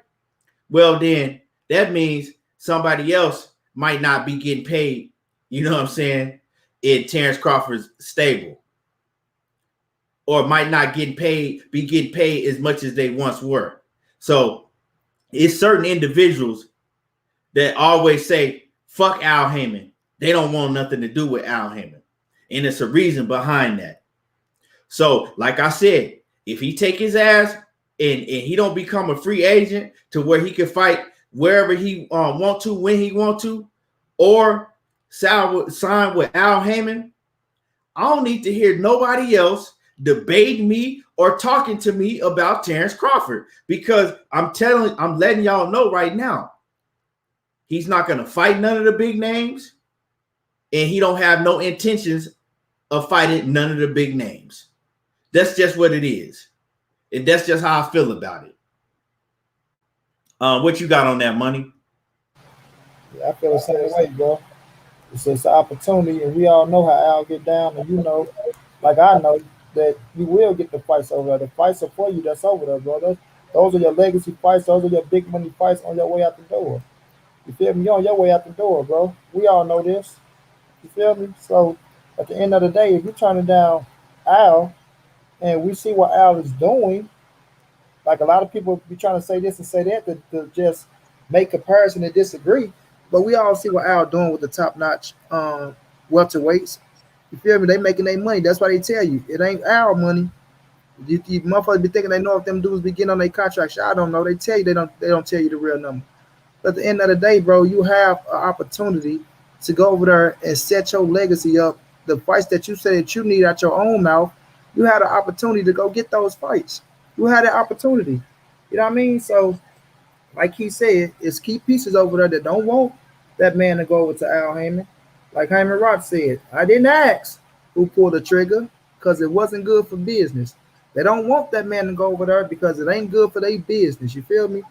well, then that means somebody else might not be getting paid, you know what I'm saying, in Terence Crawford's stable, or might not be getting paid as much as they once were. So it's certain individuals that always say, fuck Al Haymon. They don't want nothing to do with Al Haymon. And it's a reason behind that. So, like I said, if he take his ass and he don't become a free agent to where he can fight wherever he want to, when he want to, or sign with Al Haymon, I don't need to hear nobody else debating me or talking to me about Terence Crawford, because I'm letting y'all know right now, he's not going to fight none of the big names, and he don't have no intentions of fighting none of the big names. That's just what it is. And that's just how I feel about it. What you got on that, Money? Yeah, I feel the same way, bro. It's just an opportunity, and we all know how Al get down, and you know, like I know, that you will get the fights over there. The fights are for you, that's over there, bro. Those are your legacy fights. Those are your big money fights on your way out the door. You feel me? You're on your way out the door, bro. We all know this. You feel me? So at the end of the day, if you're turning down Al, and we see what Al is doing, like a lot of people be trying to say this and say that to just make comparison and disagree, but we all see what Al doing with the top-notch welterweights. You feel me? They making their money. That's why they tell you it ain't Al money. You motherfuckers be thinking they know if them dudes be getting on their contract. I don't know. They tell you they don't tell you the real number. But at the end of the day, bro, you have an opportunity to go over there and set your legacy up. The fights that you said that you need out your own mouth, you had an opportunity to go get those fights. You had that opportunity. You know what I mean? So, like he said, it's key pieces over there that don't want that man to go over to Al Haymon. Like Haymon Rock said, I didn't ask who pulled the trigger because it wasn't good for business. They don't want that man to go over there because it ain't good for their business. You feel me?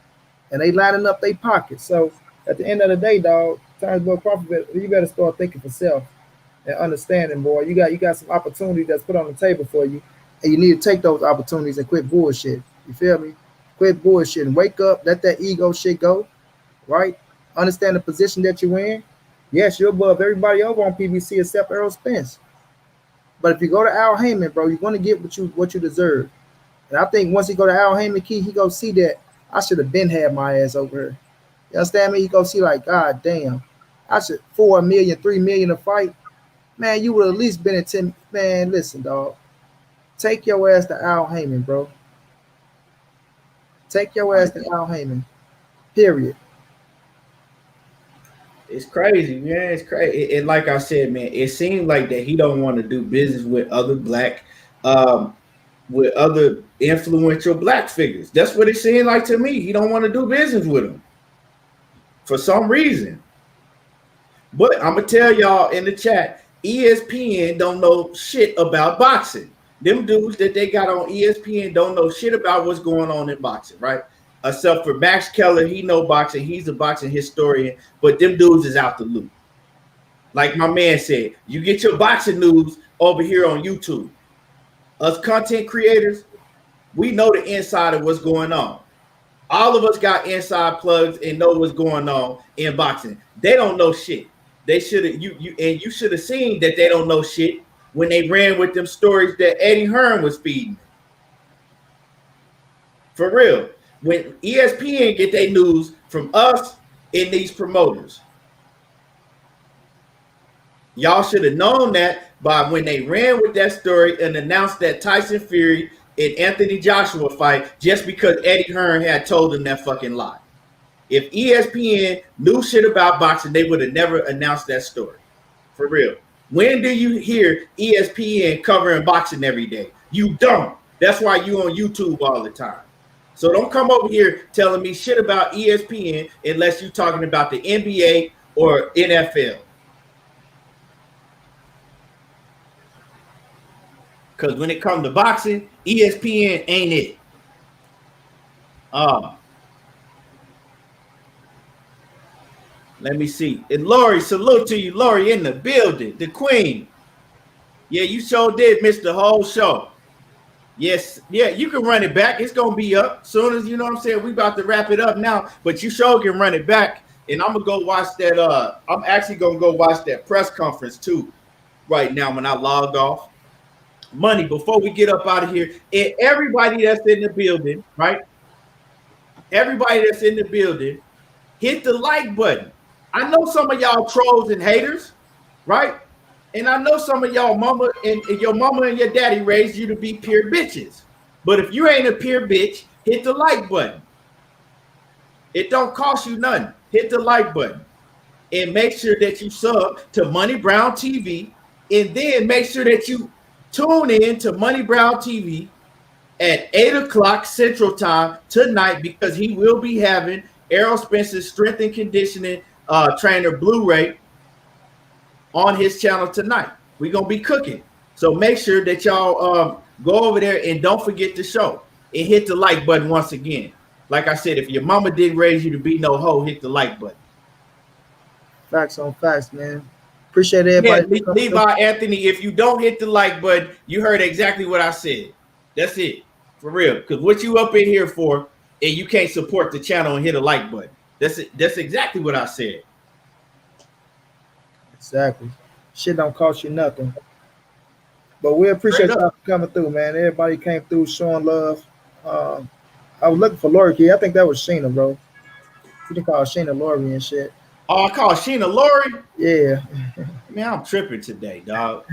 And they lining up their pockets. So at the end of the day, dog, Terence Crawford, you better start thinking for self and understanding, boy. You got some opportunity that's put on the table for you, and you need to take those opportunities and quit bullshit. You feel me? Quit bullshit and wake up. Let that ego shit go. Right? Understand the position that you're in. Yes, you're above everybody over on PBC except Errol Spence. But if you go to Al Haymon, bro, you're going to get what you deserve. And I think once he go to Al Haymon, he go see that I should have been had my ass over here. You understand me? He go see like, God damn, I should $4 million, $3 million a fight. Man, you would at least been at 10. Man, listen, dog. Take your ass to Al Haymon, bro. Take your ass to Al Haymon. Period. It's crazy, man. It's crazy. And like I said, man, it seems like that he don't want to do business with other with other influential black figures. That's what it seemed like to me. He don't want to do business with them for some reason. But I'm gonna tell y'all in the chat, ESPN don't know shit about boxing. Them dudes that they got on ESPN don't know shit about what's going on in boxing, right? Except for Max Keller, he know boxing. He's a boxing historian, but them dudes is out the loop. Like my man said, you get your boxing news over here on YouTube. Us content creators, we know the inside of what's going on. All of us got inside plugs and know what's going on in boxing. They don't know shit. They should have you should have seen that they don't know shit when they ran with them stories that Eddie Hearn was feeding. For real. When ESPN get their news from us and these promoters. Y'all should have known that by when they ran with that story and announced that Tyson Fury and Anthony Joshua fight just because Eddie Hearn had told them that fucking lie. If ESPN knew shit about boxing, they would have never announced that story. For real. When do you hear ESPN covering boxing every day? You don't. That's why you on YouTube all the time. So don't come over here telling me shit about ESPN unless you're talking about the NBA or NFL. Because when it comes to boxing, ESPN ain't it. Let me see. And Lori, salute to you, Lori, in the building, the queen. Yeah, you sure did miss the whole show. Yes, yeah, you can run it back. It's gonna be up soon as you know what I'm saying. We about to wrap it up now, but you sure can run it back. And I'm gonna go watch that. I'm actually gonna go watch that press conference too, right now when I log off. Money, before we get up out of here, and everybody that's in the building, right? Everybody that's in the building, hit the like button. I know some of y'all trolls and haters, right? And I know some of y'all mama and your mama and your daddy raised you to be pure bitches. But if you ain't a pure bitch, hit the like button. It don't cost you nothing. Hit the like button. And make sure that you sub to Money Brown TV. And then make sure that you tune in to Money Brown TV at 8 o'clock Central Time tonight, because he will be having Errol Spence's strength and conditioning trainer Blu-ray on his channel tonight. We're going to be cooking. So make sure that y'all go over there and don't forget the show. And hit the like button once again. Like I said, if your mama didn't raise you to be no hoe, hit the like button. Facts on facts, man. Appreciate everybody. Yeah, Levi Anthony, if you don't hit the like button, you heard exactly what I said. That's it. For real. Because what you up in here for, and you can't support the channel and hit a like button. That's it. That's exactly what I said. Exactly. Shit don't cost you nothing. But we appreciate y'all coming through, man. Everybody came through showing love. I was looking for Lori Key. I think that was Sheena, bro. You can call Sheena Lori and shit. Oh, I call Sheena Lori? Yeah. Man, I'm tripping today, dog.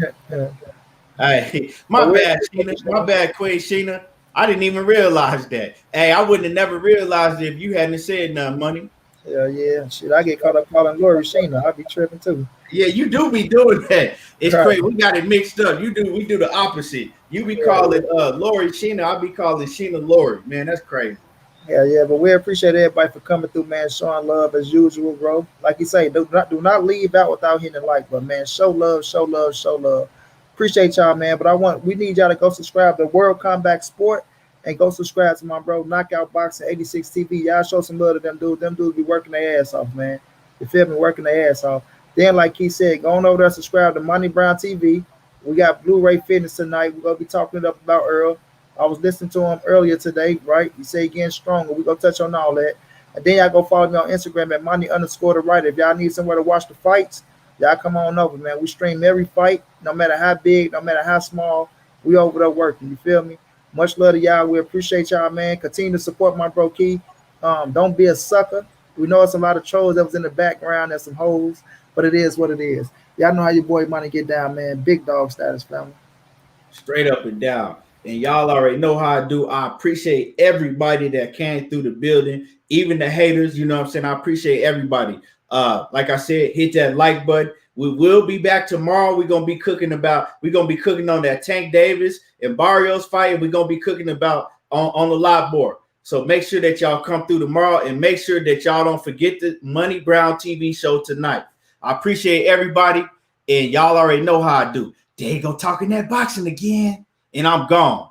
Hey, my bad, Sheena. My bad, Queen Sheena. I didn't even realize that. Hey, I wouldn't have never realized it if you hadn't said nothing, Money. Yeah. Shit, I get caught up calling Lori Sheena. I'd be tripping too. Yeah, you do be doing that. It's crazy. We got it mixed up. We do the opposite. You be calling Lori Sheena. I be calling Sheena Lori. Man, that's crazy. Yeah, but we appreciate everybody for coming through, man. Showing love as usual, bro. Like you say, do not leave out without hitting the like button, man. Show love. Appreciate y'all, man. But we need y'all to go subscribe to World Combat Sport and go subscribe to my bro Knockout Boxing 86 TV. Y'all show some love to them dudes. Them dudes be working their ass off, man. You feel me? Working their ass off. Then, like he said, go on over there, subscribe to Money Brown TV. We got Blu-ray Fitness tonight. We're gonna be talking about Earl. I was listening to him earlier today, right? He said getting stronger. We're gonna touch on all that. And then y'all go follow me on Instagram at Money_the_writer. If y'all need somewhere to watch the fights, y'all come on over, man. We stream every fight, no matter how big, no matter how small. We over there working. You feel me? Much love to y'all. We appreciate y'all, man. Continue to support my bro Key. Don't be a sucker. We know it's a lot of trolls that was in the background. There's some hoes, but it is what it is. Y'all know how your boy Money get down, man. Big dog status, family. Straight up and down. And y'all already know how I do. I appreciate everybody that came through the building, even the haters. You know what I'm saying? I appreciate everybody. Like I said, hit that like button. We will be back tomorrow. We're gonna be cooking on that Tank Davis and Barrios fight. And we're gonna be cooking about on the live board. So make sure that y'all come through tomorrow, and make sure that y'all don't forget the Money Brown TV show tonight. I appreciate everybody, and y'all already know how I do. There you go, talking that boxing again, and I'm gone.